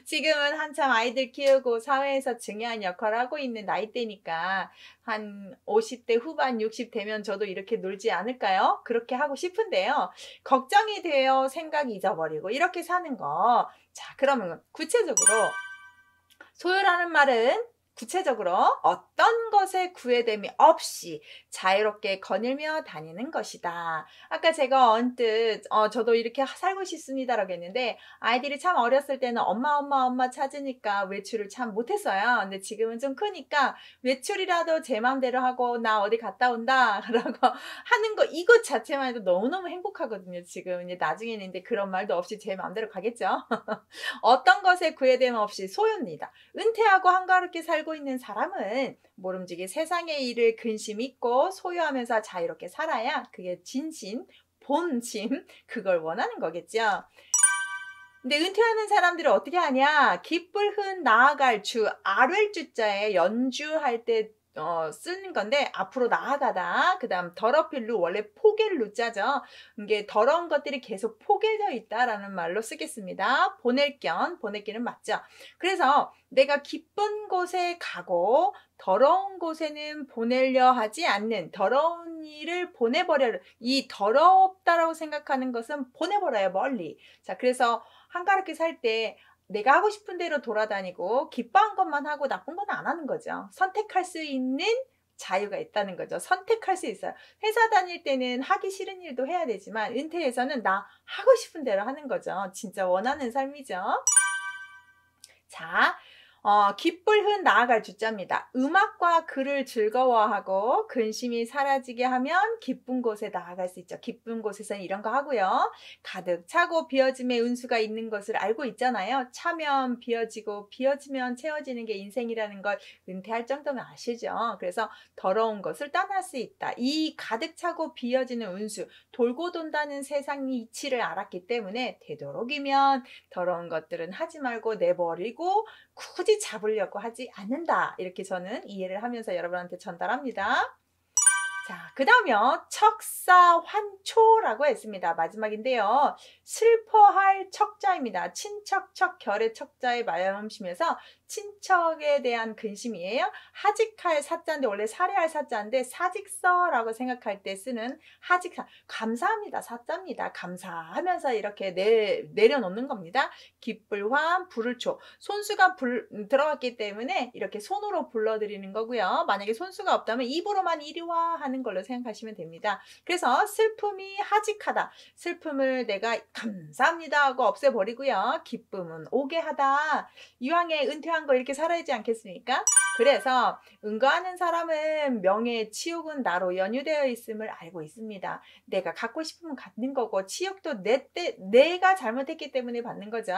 지금은 한참 아이들 키우고 사회에서 중요한 역할을 하고 있는 나이대니까 한 50대 후반 60 되면 저도 이렇게 놀지 않을까요? 그렇게 하고 싶은데요. 걱정이 돼요. 생각이 잊어버리고 이렇게 사는 거. 자, 그러면 구체적으로 소요라는 말은 구체적으로 어떤 것에 구애됨이 없이 자유롭게 거닐며 다니는 것이다. 아까 제가 언뜻 저도 이렇게 살고 싶습니다라고 했는데 아이들이 참 어렸을 때는 엄마 엄마 엄마 찾으니까 외출을 참 못했어요. 근데 지금은 좀 크니까 외출이라도 제 맘대로 하고 나 어디 갔다 온다 라고 하는 거 이것 자체만 해도 너무너무 행복하거든요. 지금 이제 나중에는 이제 그런 말도 없이 제 맘대로 가겠죠. 어떤 것에 구애됨 없이 소유입니다. 은퇴하고 한가롭게 살고 있는 사람은 모름지기 세상의 일을 근심 있고 소유하면서 자유롭게 살아야 그게 진심, 본심, 그걸 원하는 거겠죠. 근데 은퇴하는 사람들은 어떻게 하냐? 기쁠 흔 나아갈 주, 아뢰 주자에 연주할 때 쓰는 건데 앞으로 나아가다. 그 다음 더럽힐 루, 원래 포갤 루자죠. 이게 더러운 것들이 계속 포개져 있다라는 말로 쓰겠습니다. 보낼 견, 보낼기는 맞죠. 그래서 내가 기쁜 곳에 가고 더러운 곳에는 보내려 하지 않는, 더러운 일을 보내버려, 이 더럽다라고 생각하는 것은 보내버려요, 멀리. 자, 그래서 한가롭게 살 때 내가 하고 싶은 대로 돌아다니고 기뻐한 것만 하고 나쁜 건 안 하는 거죠. 선택할 수 있는 자유가 있다는 거죠. 선택할 수 있어요. 회사 다닐 때는 하기 싫은 일도 해야 되지만 은퇴해서는 나 하고 싶은 대로 하는 거죠. 진짜 원하는 삶이죠. 자, 기쁠 흔 나아갈 주자입니다. 음악과 글을 즐거워하고 근심이 사라지게 하면 기쁜 곳에 나아갈 수 있죠. 기쁜 곳에서는 이런 거 하고요. 가득 차고 비어짐의 운수가 있는 것을 알고 있잖아요. 차면 비어지고 비어지면 채워지는 게 인생이라는 걸 은퇴할 정도면 아시죠. 그래서 더러운 것을 떠날 수 있다. 이 가득 차고 비어지는 운수, 돌고 돈다는 세상 이치를 알았기 때문에 되도록이면 더러운 것들은 하지 말고 내버리고 굳이 잡으려고 하지 않는다. 이렇게 저는 이해를 하면서 여러분한테 전달합니다. 자, 그 다음이요. 척사환초라고 했습니다. 마지막인데요. 슬퍼할 척자입니다. 친척, 척, 결의 척자에 말음심에서 친척에 대한 근심이에요. 하직할 사자인데 원래 살해할 사자인데 사직서라고 생각할 때 쓰는 하직사. 감사합니다. 사자입니다. 감사하면서 이렇게 내려놓는 겁니다. 기쁠환, 불을초. 손수가 들어갔기 때문에 이렇게 손으로 불러드리는 거고요. 만약에 손수가 없다면 입으로만 이리와 하는 걸로 생각하시면 됩니다. 그래서 슬픔이 하직하다. 슬픔을 내가 감사합니다 하고 없애버리고요. 기쁨은 오게 하다. 이왕에 은퇴한 거 이렇게 살아야지 않겠습니까? 그래서 은거하는 사람은 명예의 치욕은 나로 연유되어 있음을 알고 있습니다. 내가 갖고 싶으면 갖는 거고 치욕도 내가 잘못했기 때문에 받는 거죠.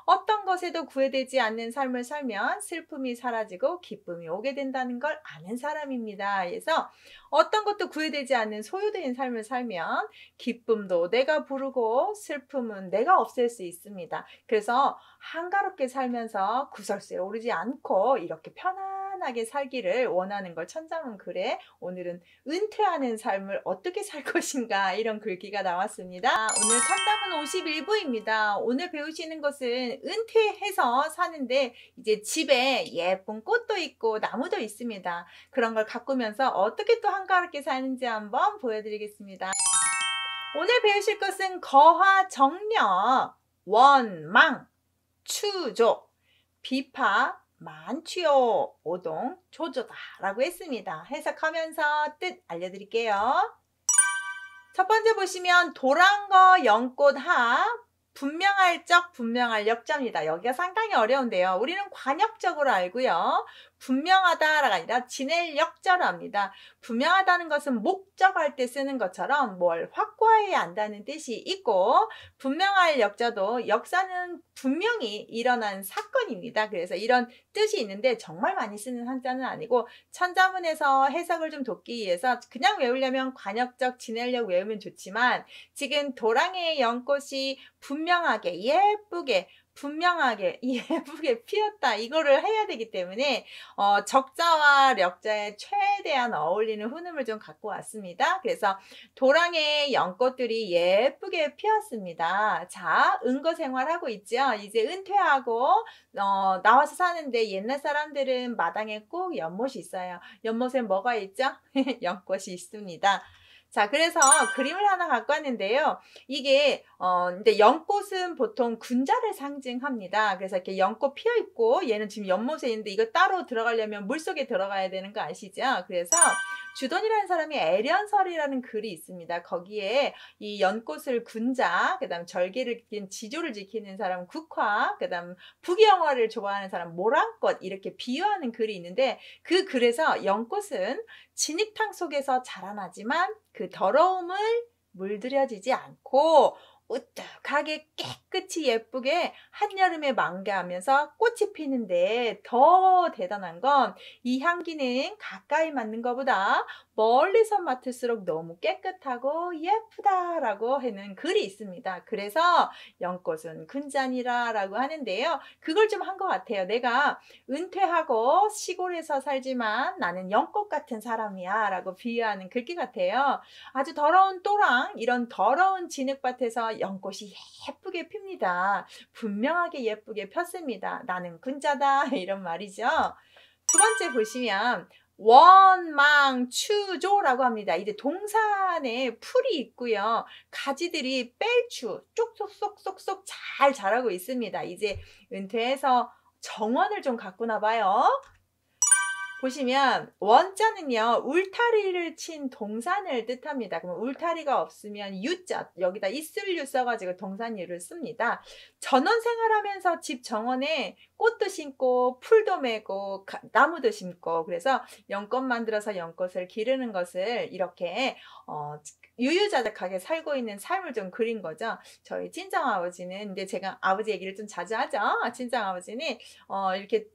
어떤 것에도 구애되지 않는 삶을 살면 슬픔이 사라지고 기쁨이 오게 된다는 걸 아는 사람입니다. 그래서 어떤 것도 구애되지 않는 소유된 삶을 살면 기쁨도 내가 부르고 슬픔은 내가 없앨 수 있습니다. 그래서 한가롭게 살면서 구설수에 오르지 않고 이렇게 편안하게 살기를 원하는 걸 천자문 글에 오늘은 은퇴하는 삶을 어떻게 살 것인가 이런 글귀가 나왔습니다. 오늘 천자문 51부입니다. 오늘 배우시는 것은 은퇴해서 사는데 이제 집에 예쁜 꽃도 있고 나무도 있습니다. 그런 걸 가꾸면서 어떻게 또 한가롭게 사는지 한번 보여드리겠습니다. 오늘 배우실 것은 거화, 정려, 원망, 추조, 비파, 만취요, 오동, 조조다 라고 했습니다. 해석하면서 뜻 알려드릴게요. 첫 번째 보시면 도랑거 영꽃 하, 분명할 적 분명할 역자입니다. 여기가 상당히 어려운데요. 우리는 관역적으로 알고요. 분명하다가 아니라 지낼 역자로 합니다. 분명하다는 것은 목적할 때 쓰는 것처럼 뭘 확고해야 한다는 뜻이 있고 분명할 역자도 역사는 분명히 일어난 사건입니다. 그래서 이런 뜻이 있는데 정말 많이 쓰는 한자는 아니고 천자문에서 해석을 좀 돕기 위해서 그냥 외우려면 관역적 지낼력 외우면 좋지만 지금 도랑의 연꽃이 분명하게 예쁘게 분명하게 예쁘게 피었다 이거를 해야 되기 때문에 적자와 력자에 최대한 어울리는 훈음을 좀 갖고 왔습니다. 그래서 도랑의 연꽃들이 예쁘게 피었습니다. 자, 은거 생활하고 있죠. 이제 은퇴하고 나와서 사는데 옛날 사람들은 마당에 꼭 연못이 있어요. 연못에 뭐가 있죠? 연꽃이 있습니다. 자, 그래서 그림을 하나 갖고 왔는데요. 이게 근데 연꽃은 보통 군자를 상징합니다. 그래서 이렇게 연꽃 피어 있고 얘는 지금 연못에 있는데 이거 따로 들어가려면 물속에 들어가야 되는 거 아시죠? 그래서 주돈이라는 사람이 애련설이라는 글이 있습니다. 거기에 이 연꽃을 군자, 그다음 절개를 지조를 지키는 사람 국화, 그다음 부귀영화를 좋아하는 사람 모란꽃 이렇게 비유하는 글이 있는데 그 글에서 연꽃은 진흙탕 속에서 자라나지만 그 더러움을 물들여지지 않고 우뚝하게 깨끗이 예쁘게 한여름에 만개하면서 꽃이 피는데 더 대단한 건 이 향기는 가까이 맡는 것보다 멀리서 맡을수록 너무 깨끗하고 예쁘다라고 하는 글이 있습니다. 그래서 연꽃은 군자니라 라고 하는데요. 그걸 좀 한 것 같아요. 내가 은퇴하고 시골에서 살지만 나는 연꽃 같은 사람이야 라고 비유하는 글귀 같아요. 아주 더러운 또랑 이런 더러운 진흙밭에서 연꽃이 예쁘게 핍니다. 분명하게 예쁘게 폈습니다. 나는 군자다 이런 말이죠. 두 번째 보시면 원망추조라고 합니다. 이제 동산에 풀이 있고요. 가지들이 뺄추 쪽쏙쏙쏙쏙 잘 자라고 있습니다. 이제 은퇴해서 정원을 좀 가꾸나 봐요. 보시면 원자는요 울타리를 친 동산을 뜻합니다. 그럼 울타리가 없으면 유자 여기다 있을유 써가지고 동산유를 씁니다. 전원 생활하면서 집 정원에 꽃도 심고 풀도 메고 나무도 심고 그래서 연꽃 만들어서 연꽃을 기르는 것을 이렇게 유유자적하게 살고 있는 삶을 좀 그린 거죠. 저희 친정아버지는 근데 제가 아버지 얘기를 좀 자주 하죠. 친정아버지는 이렇게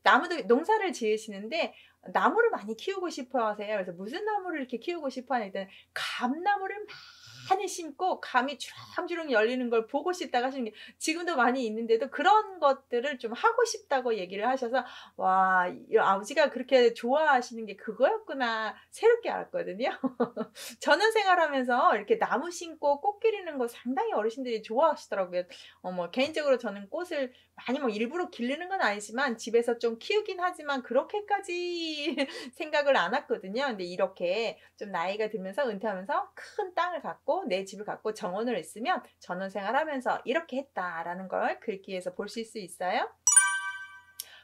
농사를 지으시는데 나무를 많이 키우고 싶어 하세요. 그래서 무슨 나무를 이렇게 키우고 싶어 하니까 감나무를 많이 심고 감이 주렁주렁 열리는 걸 보고 싶다고 하시는 게 지금도 많이 있는데도 그런 것들을 좀 하고 싶다고 얘기를 하셔서 와, 아버지가 그렇게 좋아하시는 게 그거였구나 새롭게 알았거든요. 전원 생활하면서 이렇게 나무 심고 꽃 기르는 거 상당히 어르신들이 좋아하시더라고요. 개인적으로 저는 꽃을 많이 일부러 기르는 건 아니지만 집에서 좀 키우긴 하지만 그렇게까지 생각을 안 했거든요. 근데 이렇게 좀 나이가 들면서 은퇴하면서 큰 땅을 갖고 내 집을 갖고 정원을 있으면 전원 생활하면서 이렇게 했다라는 걸 글귀에서 보실 수 있어요.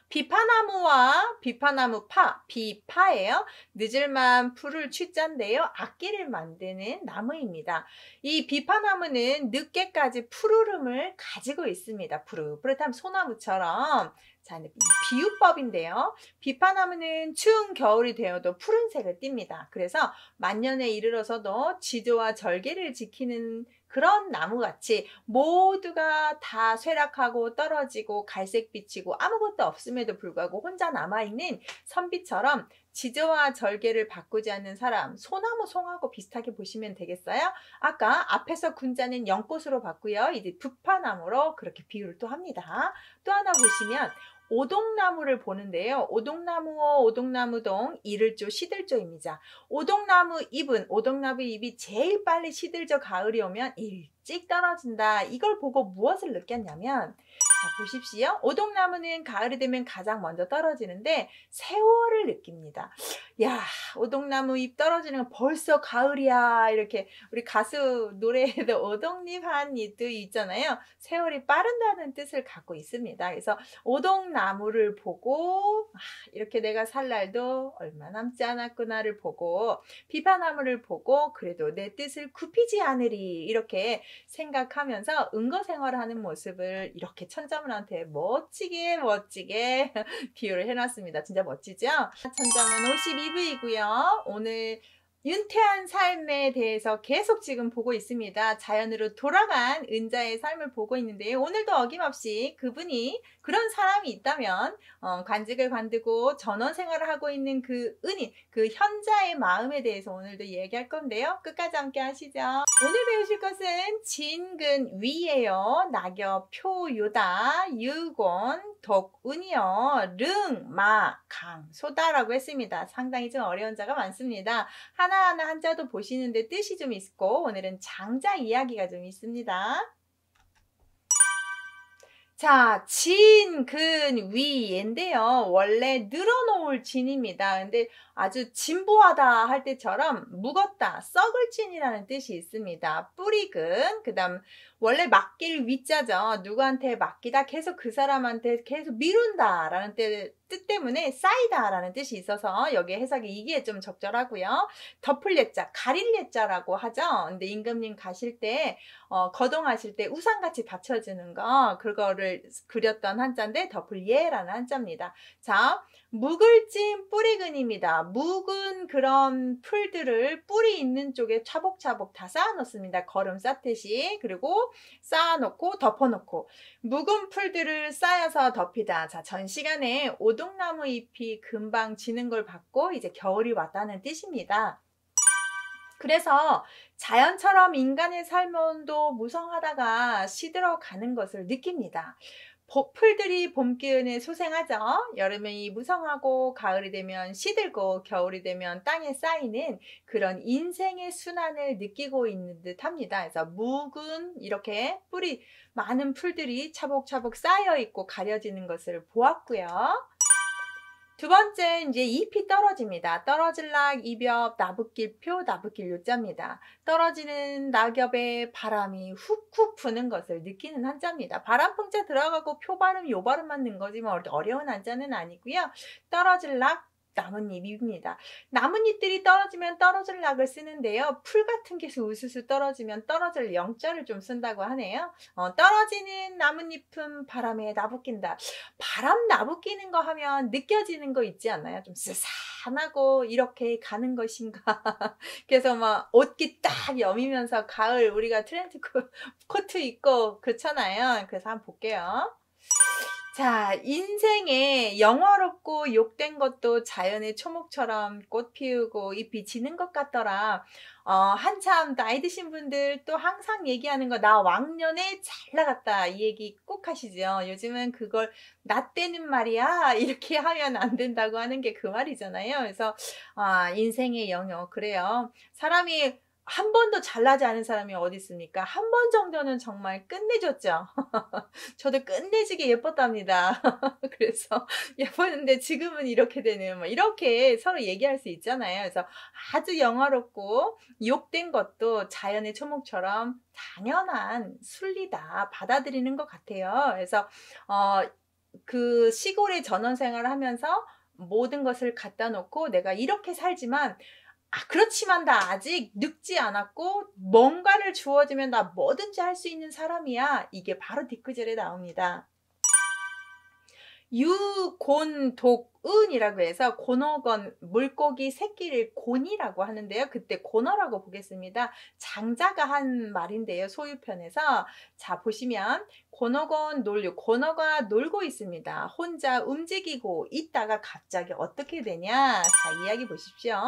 비파나무와 비파나무 비파예요. 늦을만 풀을 취자인데요. 악기를 만드는 나무입니다. 이 비파나무는 늦게까지 푸르름을 가지고 있습니다. 푸릇푸릇한 소나무처럼. 자, 비유법인데요. 비파나무는 추운 겨울이 되어도 푸른색을 띱니다. 그래서 만년에 이르러서도 지조와 절개를 지키는 그런 나무같이 모두가 다 쇠락하고 떨어지고 갈색빛이고 아무것도 없음에도 불구하고 혼자 남아있는 선비처럼 지저와 절개를 바꾸지 않는 사람, 소나무 송하고 비슷하게 보시면 되겠어요? 아까 앞에서 군자는 연꽃으로 봤고요. 이제 부파나무로 그렇게 비유를 또 합니다. 또 하나 보시면 오동나무를 보는데요. 오동나무와 오동나무동 이를조 시들조입니다. 오동나무 잎이 제일 빨리 시들져 가을이 오면 일찍 떨어진다. 이걸 보고 무엇을 느꼈냐면 자, 보십시오. 오동나무는 가을이 되면 가장 먼저 떨어지는데 세월을 느낍니다. 야, 오동나무 잎 떨어지는 건 벌써 가을이야. 이렇게 우리 가수 노래에도 오동잎 한 잎도 있잖아요. 세월이 빠른다는 뜻을 갖고 있습니다. 그래서 오동나무를 보고 이렇게 내가 살 날도 얼마 남지 않았구나를 보고 비파나무를 보고 그래도 내 뜻을 굽히지 않으리 이렇게 생각하면서 은거생활을 하는 모습을 이렇게 천자문한테 멋지게 비유를 해놨습니다. 진짜 멋지죠? 천자문 52부이고요. 오늘 윤태한 삶에 대해서 계속 지금 보고 있습니다. 자연으로 돌아간 은자의 삶을 보고 있는데요. 오늘도 어김없이 그분이 그런 사람이 있다면 관직을 관두고 전원 생활을 하고 있는 그 은인, 그 현자의 마음에 대해서 오늘도 얘기할 건데요. 끝까지 함께 하시죠. 오늘 배우실 것은 진근위예요. 낙엽, 표요다, 유곤, 독운이요. 릉, 마, 강, 소다라고 했습니다. 상당히 좀 어려운 자가 많습니다. 하나하나 한자도 보시는데 뜻이 좀 있고 오늘은 장자 이야기가 좀 있습니다. 자, 진, 근, 위인데요. 원래 늘어놓을 진입니다. 근데 아주 진보하다 할 때처럼 묵었다, 썩을 진이라는 뜻이 있습니다. 뿌리근, 그 다음 원래 맡길 위자죠. 누구한테 맡기다, 계속 그 사람한테 계속 미룬다 라는 뜻 때문에 쌓이다 라는 뜻이 있어서 여기에 해석이 이게 좀 적절하고요. 덮을 예자, 가릴 예자라고 하죠. 근데 임금님 가실 때 거동하실 때 우산같이 받쳐주는 거, 그거를 그렸던 한자인데 덮을 예라는 한자입니다. 자, 묵을 찐 뿌리근입니다. 묵은 그런 풀들을 뿌리 있는 쪽에 차곡차곡 다 쌓아 놓습니다. 거름 쌓듯이. 그리고 쌓아 놓고 덮어 놓고 묵은 풀들을 쌓여서 덮이다. 자, 전 시간에 오동나무 잎이 금방 지는 걸 봤고 이제 겨울이 왔다는 뜻입니다. 그래서 자연처럼 인간의 삶도 무성하다가 시들어가는 것을 느낍니다. 풀들이 봄 기운에 소생하죠. 여름이 무성하고 가을이 되면 시들고 겨울이 되면 땅에 쌓이는 그런 인생의 순환을 느끼고 있는 듯 합니다. 그래서 묵은 이렇게 뿌리 많은 풀들이 차곡차곡 쌓여 있고 가려지는 것을 보았고요. 두 번째, 이제 잎이 떨어집니다. 떨어질락, 이벽, 나붓길표, 나붓길 요자입니다. 떨어지는 낙엽에 바람이 훅훅 부는 것을 느끼는 한자입니다. 바람풍자 들어가고 표 발음, 요 발음만 넣은 거지만 어려운 한자는 아니고요. 떨어질락, 나뭇잎입니다. 나뭇잎들이 떨어지면 떨어질 락을 쓰는데요. 풀 같은 게 우수수 떨어지면 떨어질 영자를 좀 쓴다고 하네요. 떨어지는 나뭇잎은 바람에 나부낀다. 바람 나부끼는 거 하면 느껴지는 거 있지 않나요? 좀 스산하고 이렇게 가는 것인가. 그래서 막 옷깃 딱 여미면서 가을 우리가 트렌드 코트 입고 그렇잖아요. 그래서 한번 볼게요. 자, 인생에 영화롭고 욕된 것도 자연의 초목처럼 꽃 피우고 잎이 지는 것 같더라. 한참 나이 드신 분들 또 항상 얘기하는 거, 나 왕년에 잘 나갔다. 이 얘기 꼭 하시죠. 요즘은 그걸 나 때는 말이야. 이렇게 하면 안 된다고 하는 게 그 말이잖아요. 그래서, 인생의 영역. 그래요. 사람이 한 번도 잘나지 않은 사람이 어디 있습니까? 한 번 정도는 정말 끝내줬죠. 저도 끝내주게 예뻤답니다. 그래서 예뻤는데 지금은 이렇게 되는, 뭐 이렇게 서로 얘기할 수 있잖아요. 그래서 아주 영화롭고 욕된 것도 자연의 초목처럼 당연한 순리다 받아들이는 것 같아요. 그래서 그 시골의 전원 생활을 하면서 모든 것을 갖다 놓고 내가 이렇게 살지만 그렇지만 나 아직 늙지 않았고 뭔가를 주어지면 나 뭐든지 할 수 있는 사람이야. 이게 바로 뒷구절에 나옵니다. 유곤독은이라고 해서 곤어건 물고기 새끼를 곤이라고 하는데요. 그때 곤어라고 보겠습니다. 장자가 한 말인데요. 소유편에서 자 보시면 곤어건 놀려 곤어가 놀고 있습니다. 혼자 움직이고 있다가 갑자기 어떻게 되냐? 자 이야기 보십시오.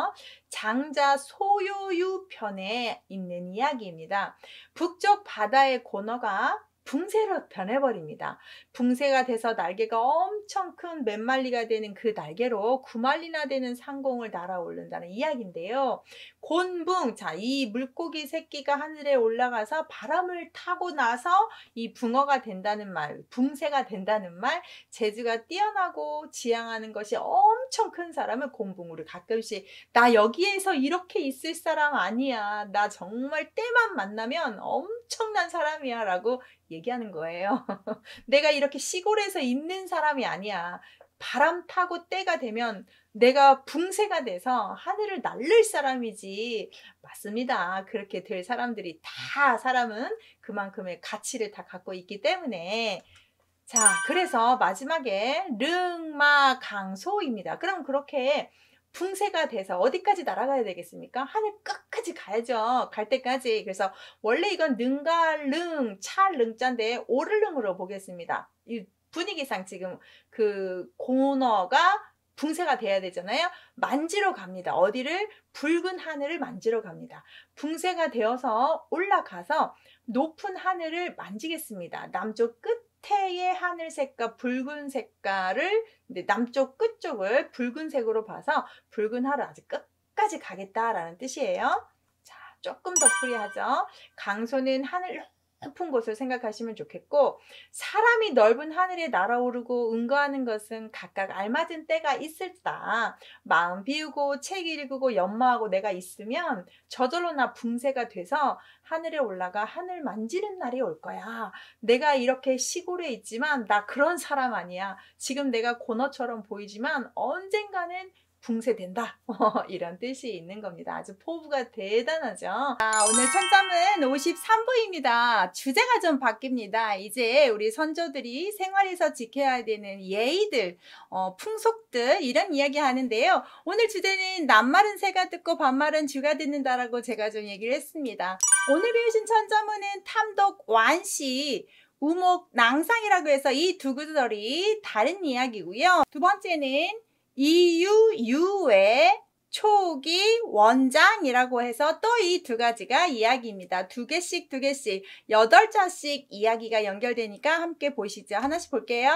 장자 소요유편에 있는 이야기입니다. 북쪽 바다의 곤어가 붕새로 변해버립니다. 붕새가 돼서 날개가 엄청 큰 몇 마리가 되는 그 날개로 9마리나 되는 상공을 날아오른다는 이야기인데요. 곤붕, 자, 이 물고기 새끼가 하늘에 올라가서 바람을 타고 나서 이 붕어가 된다는 말, 붕새가 된다는 말, 재주가 뛰어나고 지향하는 것이 엄청 큰 사람은 곤붕으로 가끔씩 나 여기에서 이렇게 있을 사람 아니야. 나 정말 때만 만나면 엄청난 사람이야 라고 얘기하는 거예요. 내가 이렇게 시골에서 있는 사람이 아니야. 바람 타고 때가 되면 내가 붕새가 돼서 하늘을 날릴 사람이지. 맞습니다. 그렇게 될 사람들이 다 사람은 그만큼의 가치를 다 갖고 있기 때문에 자, 그래서 마지막에 릉마강소입니다. 그럼 그렇게 붕새가 돼서 어디까지 날아가야 되겠습니까? 하늘 끝까지 가야죠. 갈 때까지. 그래서 원래 이건 능갈릉, 찰릉자인데 오를릉으로 보겠습니다. 이 분위기상 지금 그 공어가 붕새가 돼야 되잖아요. 만지러 갑니다. 어디를? 붉은 하늘을 만지러 갑니다. 붕새가 되어서 올라가서 높은 하늘을 만지겠습니다. 남쪽 끝에의 하늘 색과 붉은 색깔을 남쪽 끝쪽을 붉은색으로 봐서 붉은 하늘 아주 끝까지 가겠다라는 뜻이에요. 자, 조금 더 풀이하죠. 강소는 하늘 높은 곳을 생각하시면 좋겠고, 사람이 넓은 하늘에 날아오르고 응거하는 것은 각각 알맞은 때가 있을다. 마음 비우고 책 읽고 연마하고 내가 있으면 저절로나 붕세가 돼서 하늘에 올라가 하늘 만지는 날이 올 거야. 내가 이렇게 시골에 있지만 나 그런 사람 아니야. 지금 내가 고너처럼 보이지만 언젠가는 붕세된다. 이런 뜻이 있는 겁니다. 아주 포부가 대단하죠. 오늘 천잠은 53부입니다. 주제가 좀 바뀝니다. 이제 우리 선조들이 생활에서 지켜야 되는 예의들, 풍속들 이런 이야기 하는데요. 오늘 주제는 낱말은 새가 듣고 반말은 쥐가 듣는다라고 제가 좀 얘기를 했습니다. 오늘 배우신 천자문은 탐독 완시, 우목 낭상이라고 해서 이 두 구절이 다른 이야기고요. 두 번째는 이유유의 초기 원장이라고 해서 또 이 두 가지가 이야기입니다. 두 개씩 8자씩 이야기가 연결되니까 함께 보시죠. 하나씩 볼게요.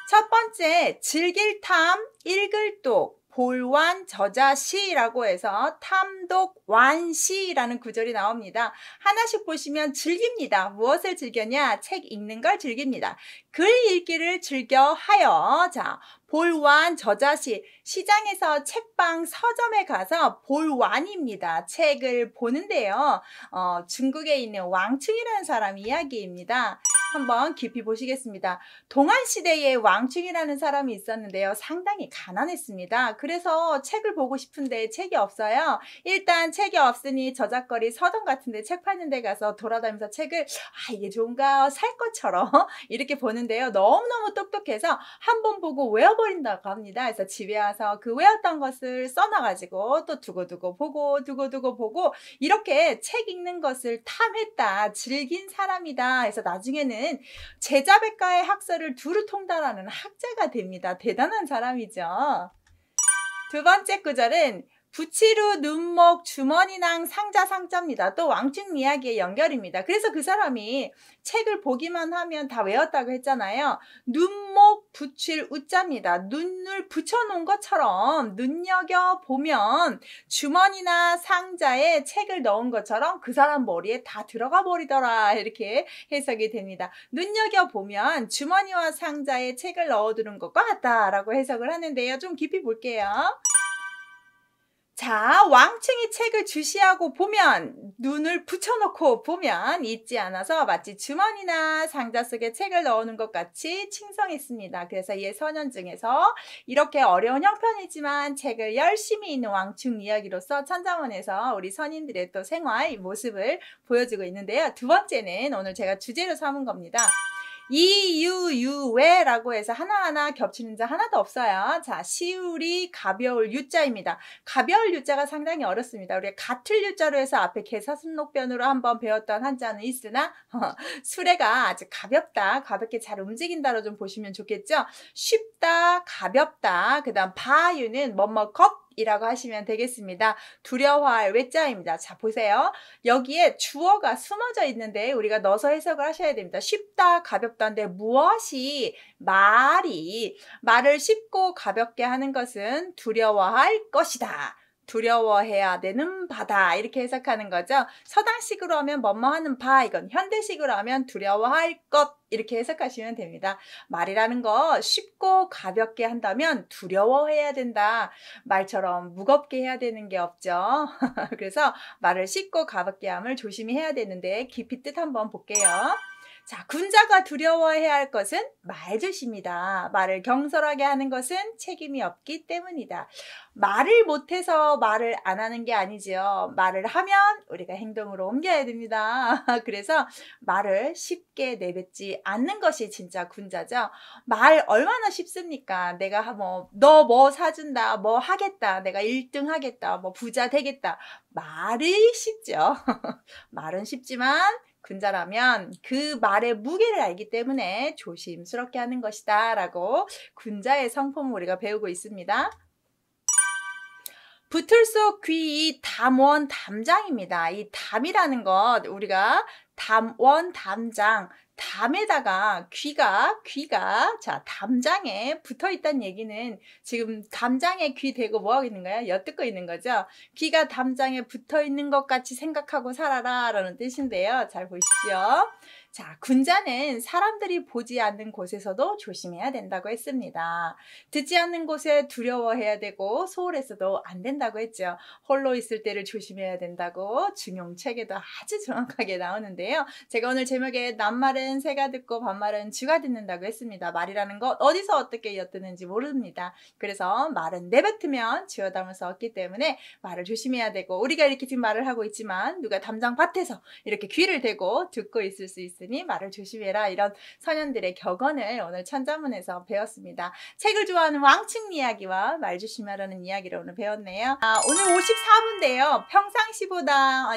첫 번째, 즐길 탐, 읽을 똑, 볼완 저자시라고 해서 탐독 완시라는 구절이 나옵니다. 하나씩 보시면 즐깁니다. 무엇을 즐겼냐? 책 읽는 걸 즐깁니다. 글 읽기를 즐겨 하여. 자, 볼완 저자시, 시장에서 책방 서점에 가서 볼완입니다. 책을 보는데요. 중국에 있는 왕충이라는 사람 이야기입니다. 한번 깊이 보시겠습니다. 동안시대에 왕충이라는 사람이 있었는데요. 상당히 가난했습니다. 그래서 책을 보고 싶은데 책이 없어요. 일단 책이 없으니 저작거리 서점 같은데 책 파는 데 가서 돌아다니면서 책을 이게 좋은가 살 것처럼 이렇게 보는데요. 너무너무 똑똑해서 한 번 보고 외워버린다고 합니다. 그래서 집에 와서 그 외웠던 것을 써놔가지고 또 두고두고 보고 이렇게 책 읽는 것을 탐했다. 즐긴 사람이다. 그래서 나중에는 제자백과의 학설을 두루 통달하는 학자가 됩니다. 대단한 사람이죠. 두 번째 구절은 부치루 눈목 주머니낭 상자 상자입니다. 또 왕충 이야기의 연결입니다. 그래서 그 사람이 책을 보기만 하면 다 외웠다고 했잖아요. 눈목 붙일 우자입니다. 눈을 붙여놓은 것처럼 눈여겨보면 주머니나 상자에 책을 넣은 것처럼 그 사람 머리에 다 들어가 버리더라. 이렇게 해석이 됩니다. 눈여겨보면 주머니와 상자에 책을 넣어두는 것과 같다라고 해석을 하는데요. 좀 깊이 볼게요. 자, 왕충이 책을 주시하고 보면, 눈을 붙여놓고 보면 잊지 않아서 마치 주머니나 상자 속에 책을 넣어놓은 것 같이 칭송했습니다. 그래서 이 선연 중에서 이렇게 어려운 형편이지만 책을 열심히 읽는 왕충 이야기로서 천자문에서 우리 선인들의 또 생활 모습을 보여주고 있는데요. 두 번째는 오늘 제가 주제로 삼은 겁니다. 이유유외라고 해서 하나하나 겹치는 자 하나도 없어요. 자, 시울이 가벼울 유자입니다. 가벼울 유자가 상당히 어렵습니다. 우리가 같을 유자로 해서 앞에 개사순록변으로 한번 배웠던 한자는 있으나 수레가 아주 가볍게 잘 움직인다로 좀 보시면 좋겠죠. 쉽다, 가볍다. 그 다음 바유는 이라고 하시면 되겠습니다. 두려워할 외자입니다. 자, 보세요. 여기에 주어가 숨어져 있는데 우리가 넣어서 해석을 하셔야 됩니다. 쉽다, 가볍다인데 무엇이 말을 쉽고 가볍게 하는 것은 두려워할 것이다. 두려워해야 되는 바다 이렇게 해석하는 거죠. 서당식으로 하면 하는 바, 이건 현대식으로 하면 두려워할 것 이렇게 해석하시면 됩니다. 말이라는 거 쉽고 가볍게 한다면 두려워해야 된다. 말처럼 무겁게 해야 되는 게 없죠. 그래서 말을 쉽고 가볍게 함을 조심히 해야 되는데 깊이 뜻 한번 볼게요. 자, 군자가 두려워해야 할 것은 말조심이다. 말을 경솔하게 하는 것은 책임이 없기 때문이다. 말을 못해서 말을 안 하는 게 아니죠. 말을 하면 우리가 행동으로 옮겨야 됩니다. 그래서 말을 쉽게 내뱉지 않는 것이 진짜 군자죠. 말 얼마나 쉽습니까? 내가 너 뭐 사준다, 뭐 하겠다, 내가 1등 하겠다, 뭐 부자 되겠다. 말이 쉽죠. 말은 쉽지만 군자라면 그 말의 무게를 알기 때문에 조심스럽게 하는 것이다 라고 군자의 성품을 우리가 배우고 있습니다. 붙을 속 귀 담원 담장입니다. 이 담이라는 것 우리가 담원 담장 담에다가 귀가 자 담장에 붙어 있다는 얘기는 지금 담장에 귀 대고 뭐 하고 있는 거야? 엿듣고 있는 거죠. 귀가 담장에 붙어 있는 것 같이 생각하고 살아라 라는 뜻인데요. 잘 보십시오. 자, 군자는 사람들이 보지 않는 곳에서도 조심해야 된다고 했습니다. 듣지 않는 곳에 두려워해야 되고 소홀해서도 안 된다고 했죠. 홀로 있을 때를 조심해야 된다고 중용책에도 아주 정확하게 나오는데요. 제가 오늘 제목에 낱말은 새가 듣고 반말은 쥐가 듣는다고 했습니다. 말이라는 것 어디서 어떻게 엿드는지 모릅니다. 그래서 말은 내뱉으면 쥐어 담을 수 없기 때문에 말을 조심해야 되고, 우리가 이렇게 지금 말을 하고 있지만 누가 담장밭에서 이렇게 귀를 대고 듣고 있을 수 있으니 말을 조심해라, 이런 선현들의 격언을 오늘 천자문에서 배웠습니다. 책을 좋아하는 왕충 이야기와 말 조심하라는 이야기를 오늘 배웠네요. 오늘 54분인데요. 평상시보다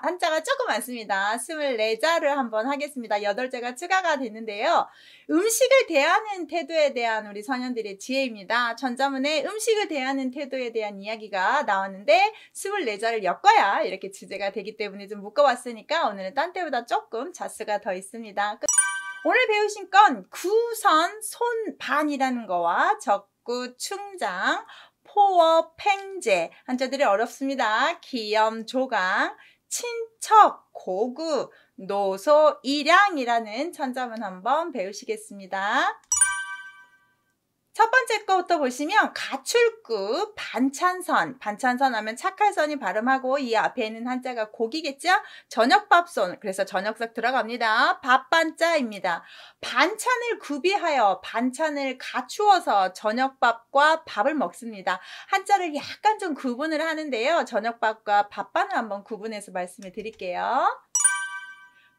한자가 조금 많습니다. 24자를 한번 하겠습니다. 8자가 추가가 됐는데요. 음식을 대하는 태도에 대한 우리 선현들의 지혜입니다. 천자문에 음식을 대하는 태도에 대한 이야기가 나왔는데 24자를 엮어야 이렇게 주제가 되기 때문에 좀 묶어봤으니까 오늘은 딴 때보다 조금 자수가 더 있습니다. 오늘 배우신 건 구선, 손반이라는 거와 적구, 충장, 포어, 팽제, 한자들이 어렵습니다. 기염, 조강, 친척, 고구, 노소, 일양이라는 천자문 한번 배우시겠습니다. 첫 번째 거부터 보시면 가출구, 반찬선, 반찬선 하면 착할선이 발음하고 이 앞에 있는 한자가 고기겠죠? 저녁밥손, 그래서 저녁석 들어갑니다. 밥반자입니다. 반찬을 구비하여 반찬을 갖추어서 저녁밥과 밥을 먹습니다. 한자를 약간 좀 구분을 하는데요. 저녁밥과 밥반을 한번 구분해서 말씀을 드릴게요.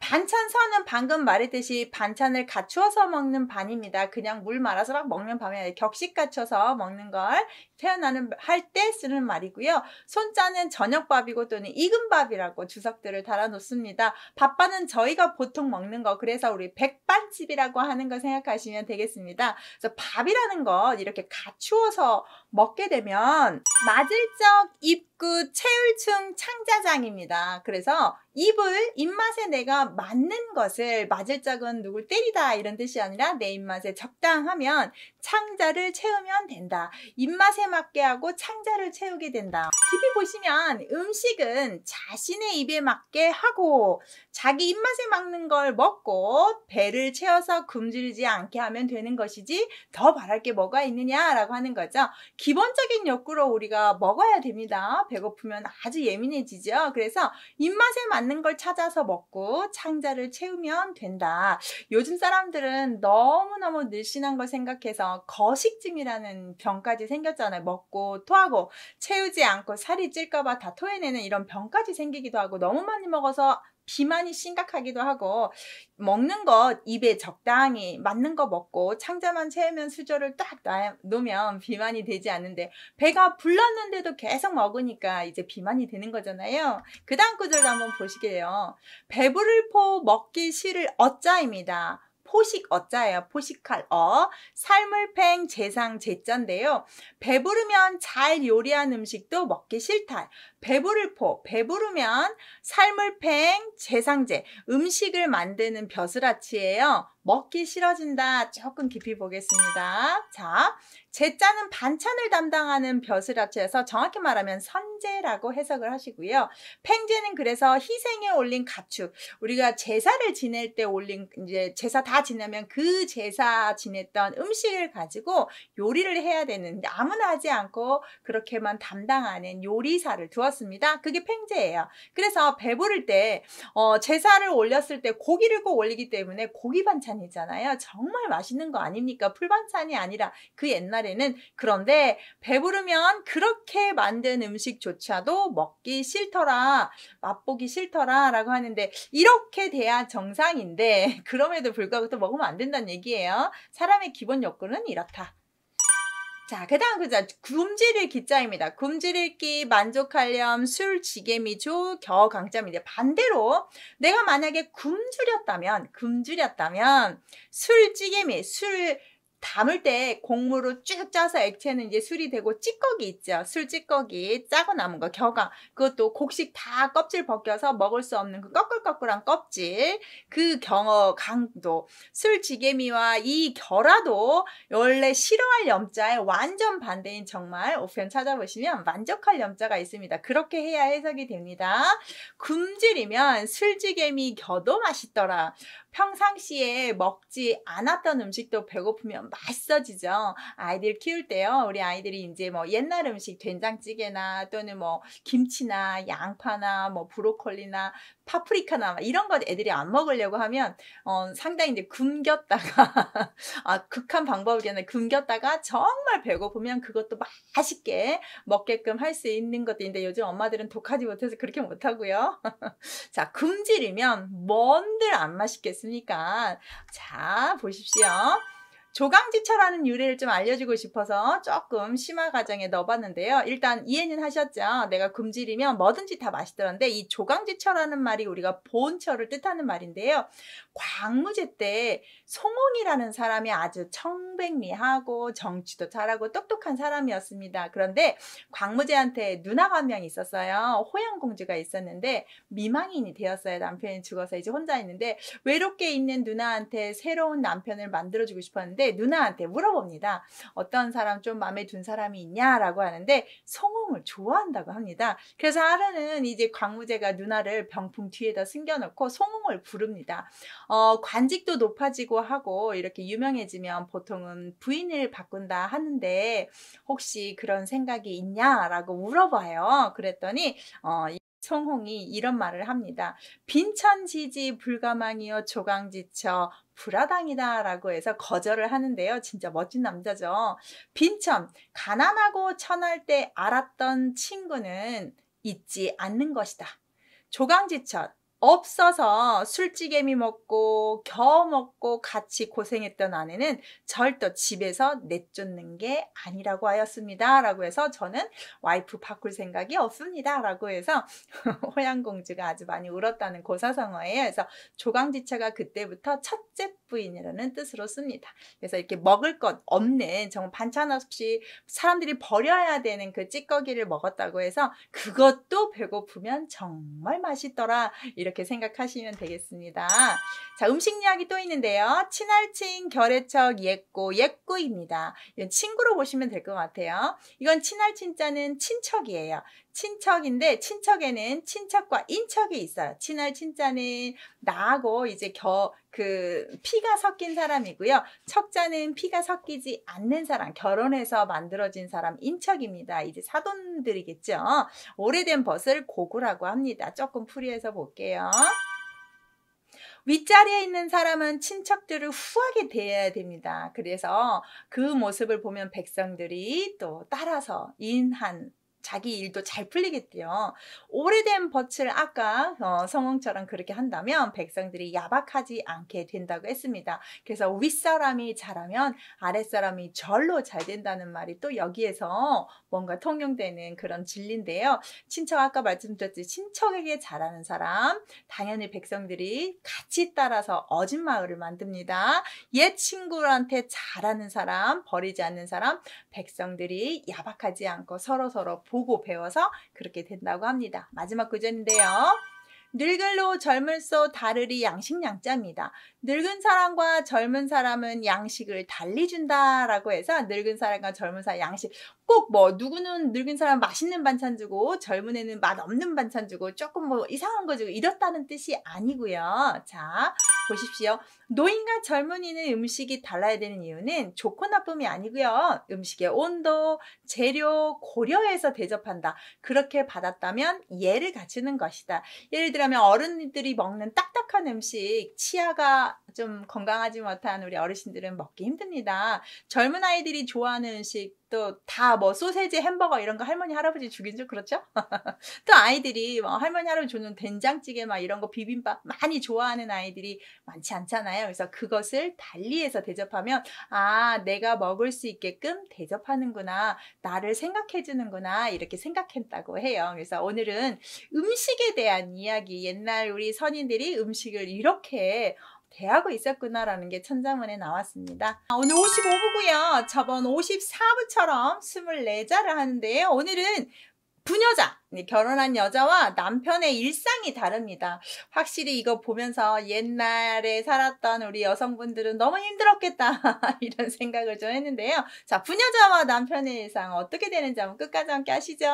반찬선은 방금 말했듯이 반찬을 갖추어서 먹는 반입니다. 그냥 물 말아서 막 먹는 밤이 아니라 격식 갖춰서 먹는 걸 표현하는 할 때 쓰는 말이고요. 손자는 저녁밥이고 또는 익은밥이라고 주석들을 달아놓습니다. 밥반은 저희가 보통 먹는 거, 그래서 우리 백반집이라고 하는 거 생각하시면 되겠습니다. 그래서 밥이라는 것 이렇게 갖추어서 먹게 되면 맞을적 입구 체울충 창자장입니다. 그래서 입맛에 내가 맞는 것을, 맞을 적은 누굴 때리다 이런 뜻이 아니라 내 입맛에 적당하면 창자를 채우면 된다. 입맛에 맞게 하고 창자를 채우게 된다. 깊이 보시면 음식은 자신의 입에 맞게 하고 자기 입맛에 맞는 걸 먹고 배를 채워서 굶주리지 않게 하면 되는 것이지 더 바랄 게 뭐가 있느냐라고 하는 거죠. 기본적인 욕구로 우리가 먹어야 됩니다. 배고프면 아주 예민해지죠. 그래서 입맛에 맞는 걸 찾아서 먹고 창자를 채우면 된다. 요즘 사람들은 너무너무 늘씬한 걸 생각해서 거식증이라는 병까지 생겼잖아요. 먹고 토하고 채우지 않고 살이 찔까봐 다 토해내는 이런 병까지 생기기도 하고, 너무 많이 먹어서 비만이 심각하기도 하고, 먹는 것 입에 적당히 맞는 거 먹고 창자만 채우면 수저를 딱 놓으면 비만이 되지 않는데, 배가 불렀는데도 계속 먹으니까 이제 비만이 되는 거잖아요. 그 다음 구절도 한번 보시게요. 배부를 포 먹기 싫을 어자입니다. 포식 어자예요. 포식할 삶을 팽 재상 제자인데요. 배부르면 잘 요리한 음식도 먹기 싫다. 배부를 포, 배부르면 삶을 팽 재상제, 음식을 만드는 벼슬아치예요. 먹기 싫어진다. 조금 깊이 보겠습니다. 자, 제자는 반찬을 담당하는 벼슬아치에서 정확히 말하면 선제라고 해석을 하시고요. 팽제는 그래서 희생에 올린 가축, 우리가 제사를 지낼 때 올린, 이제 제사 다 지내면 그 제사 지냈던 음식을 가지고 요리를 해야 되는데 아무나 하지 않고 그렇게만 담당하는 요리사를 두었습니다. 그게 팽제예요. 그래서 배부를 때 제사를 올렸을 때 고기를 꼭 올리기 때문에 고기 반찬이잖아요. 정말 맛있는 거 아닙니까? 풀반찬이 아니라 그 옛날에는. 그런데 배부르면 그렇게 만든 음식조차도 먹기 싫더라, 맛보기 싫더라 라고 하는데, 이렇게 돼야 정상인데 그럼에도 불구하고 또 먹으면 안 된다는 얘기예요. 사람의 기본 욕구는 이렇다. 자, 그 다음 글자 굶주릴 기자입니다. 굶주릴 기, 만족하렴, 술, 지게미, 조, 겨, 강자입니다. 반대로 내가 만약에 굶주렸다면 술, 지게미, 술 담을 때 곡물을 쭉 짜서 액체는 이제 술이 되고, 찌꺼기 있죠. 술 찌꺼기 짜고 남은 거 겨강, 그것도 곡식 다 껍질 벗겨서 먹을 수 없는 그 꺼끌꺼끌한 껍질, 그 강도, 술지개미와 이 결화도 원래 싫어할 염자에 완전 반대인, 정말 우편 찾아보시면 만족할 염자가 있습니다. 그렇게 해야 해석이 됩니다. 굶주리면 술지개미 겨도 맛있더라. 평상시에 먹지 않았던 음식도 배고프면 맛있어지죠. 아이들 키울 때요, 우리 아이들이 이제 뭐 옛날 음식, 된장찌개나 또는 뭐 김치나 양파나 뭐 브로콜리나 파프리카나 이런 거 애들이 안 먹으려고 하면 상당히 이제 굶겼다가 극한 방법이잖아요. 굶겼다가 정말 배고프면 그것도 맛있게 먹게끔 할 수 있는 것도 있는데, 요즘 엄마들은 독하지 못해서 그렇게 못하고요. 자, 굶주리면 뭔들 안 맛있겠습니까? 자, 보십시오. 조강지처라는 유래를 좀 알려주고 싶어서 조금 심화 과정에 넣어봤는데요. 일단 이해는 하셨죠? 내가 굶주리면 뭐든지 다 맛있더란데, 이 조강지처라는 말이 우리가 보온처를 뜻하는 말인데요. 광무제 때 송홍이라는 사람이 아주 청백리하고 정치도 잘하고 똑똑한 사람이었습니다. 그런데 광무제한테 누나가 한 명 있었어요. 호양공주가 있었는데 미망인이 되었어요. 남편이 죽어서 이제 혼자 있는데, 외롭게 있는 누나한테 새로운 남편을 만들어주고 싶었는데 누나한테 물어봅니다. 어떤 사람 좀 마음에 든 사람이 있냐라고 하는데 송홍을 좋아한다고 합니다. 그래서 하루는 이제 광무제가 누나를 병풍 뒤에다 숨겨놓고 송홍을 부릅니다. 관직도 높아지고 하고 이렇게 유명해지면 보통은 부인을 바꾼다 하는데 혹시 그런 생각이 있냐라고 물어봐요. 그랬더니 송홍이 이런 말을 합니다. 빈천지지 불가망이여 조강지처 불화당이다 라고 해서 거절을 하는데요. 진짜 멋진 남자죠. 빈천, 가난하고 천할 때 알았던 친구는 잊지 않는 것이다. 조강지처, 없어서 술찌개미 먹고 겨 먹고 같이 고생했던 아내는 절대 집에서 내쫓는 게 아니라고 하였습니다. 라고 해서 저는 와이프 바꿀 생각이 없습니다. 라고 해서 호양공주가 아주 많이 울었다는 고사성어예요. 그래서 조강지처가 그때부터 첫째 부인이라는 뜻으로 씁니다. 그래서 이렇게 먹을 것 없는, 정말 반찬 없이 사람들이 버려야 되는 그 찌꺼기를 먹었다고 해서 그것도 배고프면 정말 맛있더라, 이렇게 생각하시면 되겠습니다. 자, 음식 이야기 또 있는데요. 친할친, 결애척, 옛구, 옛구입니다. 이건 친구로 보시면 될 것 같아요. 이건 친할친자는 친척이에요. 친척인데 친척에는 친척과 인척이 있어요. 친할 친자는 나하고 이제 피가 섞인 사람이고요. 척자는 피가 섞이지 않는 사람, 결혼해서 만들어진 사람, 인척입니다. 이제 사돈들이겠죠. 오래된 벗을 고구라고 합니다. 조금 풀이해서 볼게요. 윗자리에 있는 사람은 친척들을 후하게 대해야 됩니다. 그래서 그 모습을 보면 백성들이 또 따라서 자기 일도 잘 풀리겠대요. 오래된 덫을 아까 성홍처럼 그렇게 한다면 백성들이 야박하지 않게 된다고 했습니다. 그래서 윗사람이 잘하면 아랫사람이 절로 잘 된다는 말이 또 여기에서 뭔가 통용되는 그런 진리인데요. 친척, 아까 말씀드렸듯이 친척에게 잘하는 사람, 당연히 백성들이 같이 따라서 어진 마을을 만듭니다. 옛 친구한테 잘하는 사람, 버리지 않는 사람, 백성들이 야박하지 않고 서로서로 보고 배워서 그렇게 된다고 합니다. 마지막 구절인데요. 늙을로 젊을소 다르리 양식양자입니다. 늙은 사람과 젊은 사람은 양식을 달리 준다라고 해서 늙은 사람과 젊은 사람 양식, 꼭 누구는 늙은 사람 맛있는 반찬 주고 젊은 애는 맛없는 반찬 주고 조금 이상한 거 주고 이렇다는 뜻이 아니고요. 자, 보십시오. 노인과 젊은이는 음식이 달라야 되는 이유는 좋고 나쁨이 아니고요. 음식의 온도, 재료 고려해서 대접한다. 그렇게 받았다면 예를 갖추는 것이다. 예를 들면 어른들이 먹는 딱딱한 음식, 치아가 좀 건강하지 못한 우리 어르신들은 먹기 힘듭니다. 젊은 아이들이 좋아하는 음식도 다 소세지, 햄버거 이런 거 할머니 할아버지 주긴 좀 그렇죠? 또 아이들이 할머니 할아버지 주는 된장찌개 이런 거, 비빔밥 많이 좋아하는 아이들이 많지 않잖아요. 그래서 그것을 달리해서 대접하면 내가 먹을 수 있게끔 대접하는구나, 나를 생각해 주는구나, 이렇게 생각했다고 해요. 그래서 오늘은 음식에 대한 이야기, 옛날 우리 선인들이 음식을 이렇게 대하고 있었구나라는 게 천자문에 나왔습니다. 오늘 55부고요. 저번 54부처럼 24자를 하는데요. 오늘은 부녀자, 결혼한 여자와 남편의 일상이 다릅니다. 확실히 이거 보면서 옛날에 살았던 우리 여성분들은 너무 힘들었겠다 이런 생각을 좀 했는데요. 자, 부녀자와 남편의 일상 어떻게 되는지 한번 끝까지 함께 하시죠.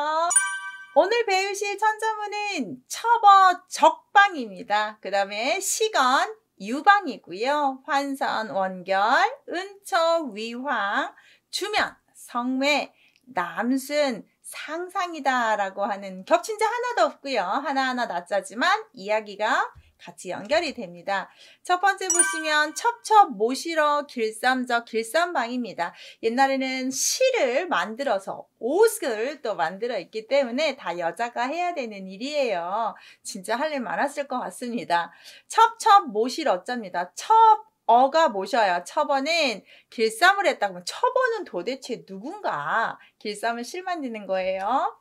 오늘 배우실 천자문은 첩어 적방입니다. 그 다음에 시건 유방이고요. 환선 원결, 은처 위황, 주면 성매, 남순 상상이다 라고 하는 겹친 자 하나도 없고요. 하나하나 낮자지만 이야기가 같이 연결이 됩니다. 첫 번째 보시면 첩첩 모시러 길쌈적 길쌈방입니다. 옛날에는 실을 만들어서 옷을 또 만들어 있기 때문에 다 여자가 해야 되는 일이에요. 진짜 할 일 많았을 것 같습니다. 첩첩 모시러 짭니다. 첩어가 모셔요. 첩어는 길쌈을 했다 그러면 첩어는 도대체 누군가? 길쌈을 실 만드는 거예요.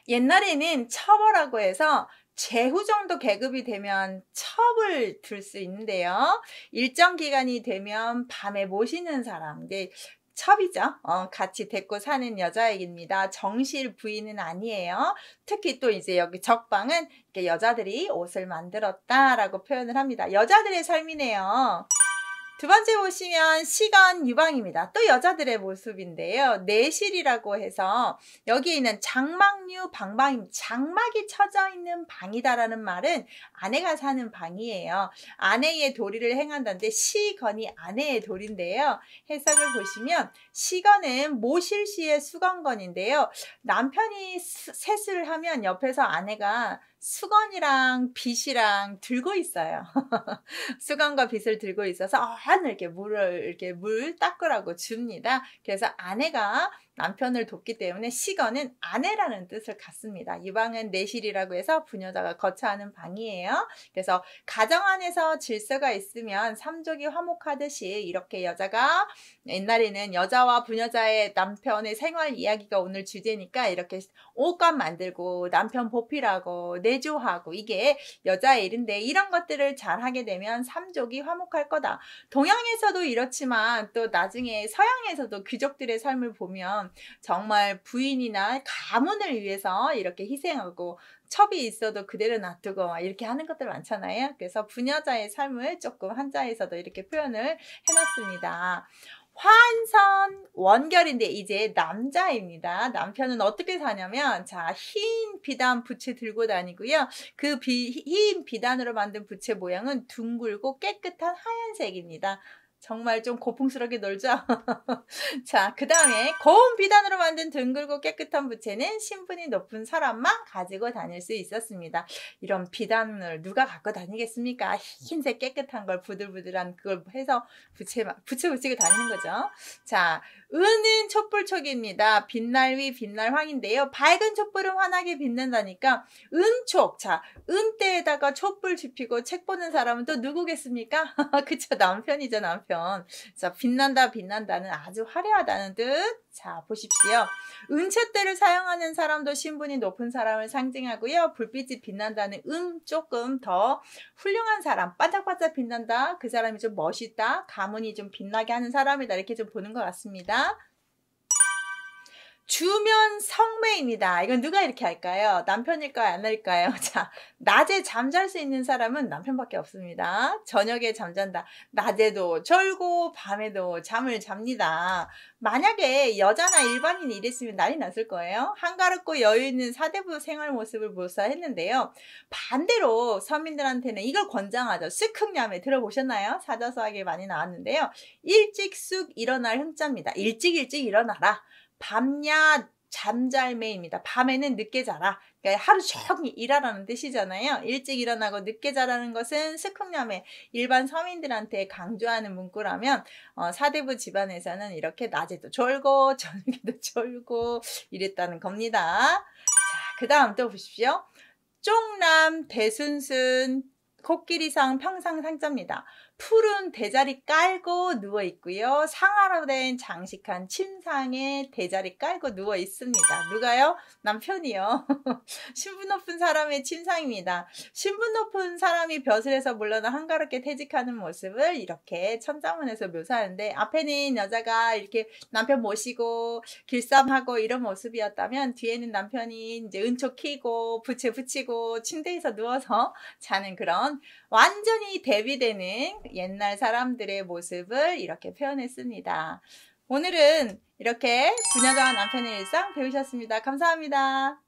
옛날에는 첩어라고 해서 제후 정도 계급이 되면 첩을 들 수 있는데요. 일정 기간이 되면 밤에 모시는 사람, 첩이죠. 같이 데리고 사는 여자입니다. 정실 부인은 아니에요. 특히 또 이제 여기 적방은 이렇게 여자들이 옷을 만들었다라고 표현을 합니다. 여자들의 삶이네요. 두 번째 보시면 시건 유방입니다. 또 여자들의 모습인데요. 내실이라고 해서 여기에 있는 장막류 방방입니다. 장막이 쳐져 있는 방이다라는 말은 아내가 사는 방이에요. 아내의 도리를 행한다는데 시건이 아내의 도리인데요. 해석을 보시면 시건은 모실시의 수건건인데요. 남편이 세수를 하면 옆에서 아내가 수건이랑 빗이랑 들고 있어요. 수건과 빗을 들고 있어서 이렇게 물 닦으라고 줍니다. 그래서 아내가 남편을 돕기 때문에 시건은 아내라는 뜻을 갖습니다. 이 방은 내실이라고 해서 부녀자가 거처하는 방이에요. 그래서 가정 안에서 질서가 있으면 삼족이 화목하듯이 이렇게 여자가 옛날에는 여자와 부녀자의 남편의 생활 이야기가 오늘 주제니까 이렇게 옷감 만들고 남편 보필하고 내조하고 이게 여자의 일인데 이런 것들을 잘 하게 되면 삼족이 화목할 거다. 동양에서도 이렇지만 또 나중에 서양에서도 귀족들의 삶을 보면 정말 부인이나 가문을 위해서 이렇게 희생하고 첩이 있어도 그대로 놔두고 이렇게 하는 것들 많잖아요. 그래서 부녀자의 삶을 조금 한자에서도 이렇게 표현을 해놨습니다. 환선 원결인데 이제 남자입니다. 남편은 어떻게 사냐면 흰 비단 부채 들고 다니고요. 그 흰 비단으로 만든 부채 모양은 둥글고 깨끗한 하얀색입니다. 정말 좀 고풍스럽게 놀죠? 자, 그 다음에 고운 비단으로 만든 둥글고 깨끗한 부채는 신분이 높은 사람만 가지고 다닐 수 있었습니다. 이런 비단을 누가 갖고 다니겠습니까? 흰색 깨끗한 걸 부들부들한 그걸 해서 부채 붙이고 다니는 거죠. 자, 은은 촛불촉입니다. 빛날 위 빛날 황인데요. 밝은 촛불은 환하게 빛난다니까 은촉. 자, 은대에다가 촛불 지피고 책 보는 사람은 또 누구겠습니까? 그쵸, 남편이죠, 남편. 자, 빛난다는 아주 화려하다는 뜻. 자, 보십시오. 은채대를 사용하는 사람도 신분이 높은 사람을 상징하고요. 불빛이 빛난다는 조금 더 훌륭한 사람, 반짝반짝 빛난다. 그 사람이 좀 멋있다. 가문이 좀 빛나게 하는 사람이다. 이렇게 좀 보는 것 같습니다. 주면 성매입니다. 이건 누가 이렇게 할까요? 남편일까요? 아내일까요? 자, 낮에 잠잘 수 있는 사람은 남편밖에 없습니다. 저녁에 잠잔다. 낮에도 졸고 밤에도 잠을 잡니다. 만약에 여자나 일반인이 이랬으면 난리 났을 거예요. 한가롭고 여유 있는 사대부 생활 모습을 묘사했는데요. 반대로 서민들한테는 이걸 권장하죠. 쓱흑야매 들어보셨나요? 사자서학에 많이 나왔는데요. 일찍 쑥 일어날 흥자입니다. 일찍 일어나라. 밤야 잠잘매입니다. 밤에는 늦게 자라. 그러니까 하루 종일 일하라는 뜻이잖아요. 일찍 일어나고 늦게 자라는 것은 스쿵야매 일반 서민들한테 강조하는 문구라면 사대부 집안에서는 이렇게 낮에도 졸고 저녁에도 졸고 이랬다는 겁니다. 자, 그 다음 또 보십시오. 쪽남 대순순 코끼리상 평상상자입니다. 푸른 대자리 깔고 누워 있고요. 상아로 된 장식한 침상에 대자리 깔고 누워 있습니다. 누가요? 남편이요. 신분 높은 사람의 침상입니다. 신분 높은 사람이 벼슬에서 물러나 한가롭게 퇴직하는 모습을 이렇게 천장문에서 묘사하는데, 앞에는 여자가 이렇게 남편 모시고 길쌈하고 이런 모습이었다면, 뒤에는 남편이 이제 은초 키고 부채 붙이고 침대에서 누워서 자는 그런 완전히 대비되는 옛날 사람들의 모습을 이렇게 표현했습니다. 오늘은 이렇게 부녀자와 남편의 일상 배우셨습니다. 감사합니다.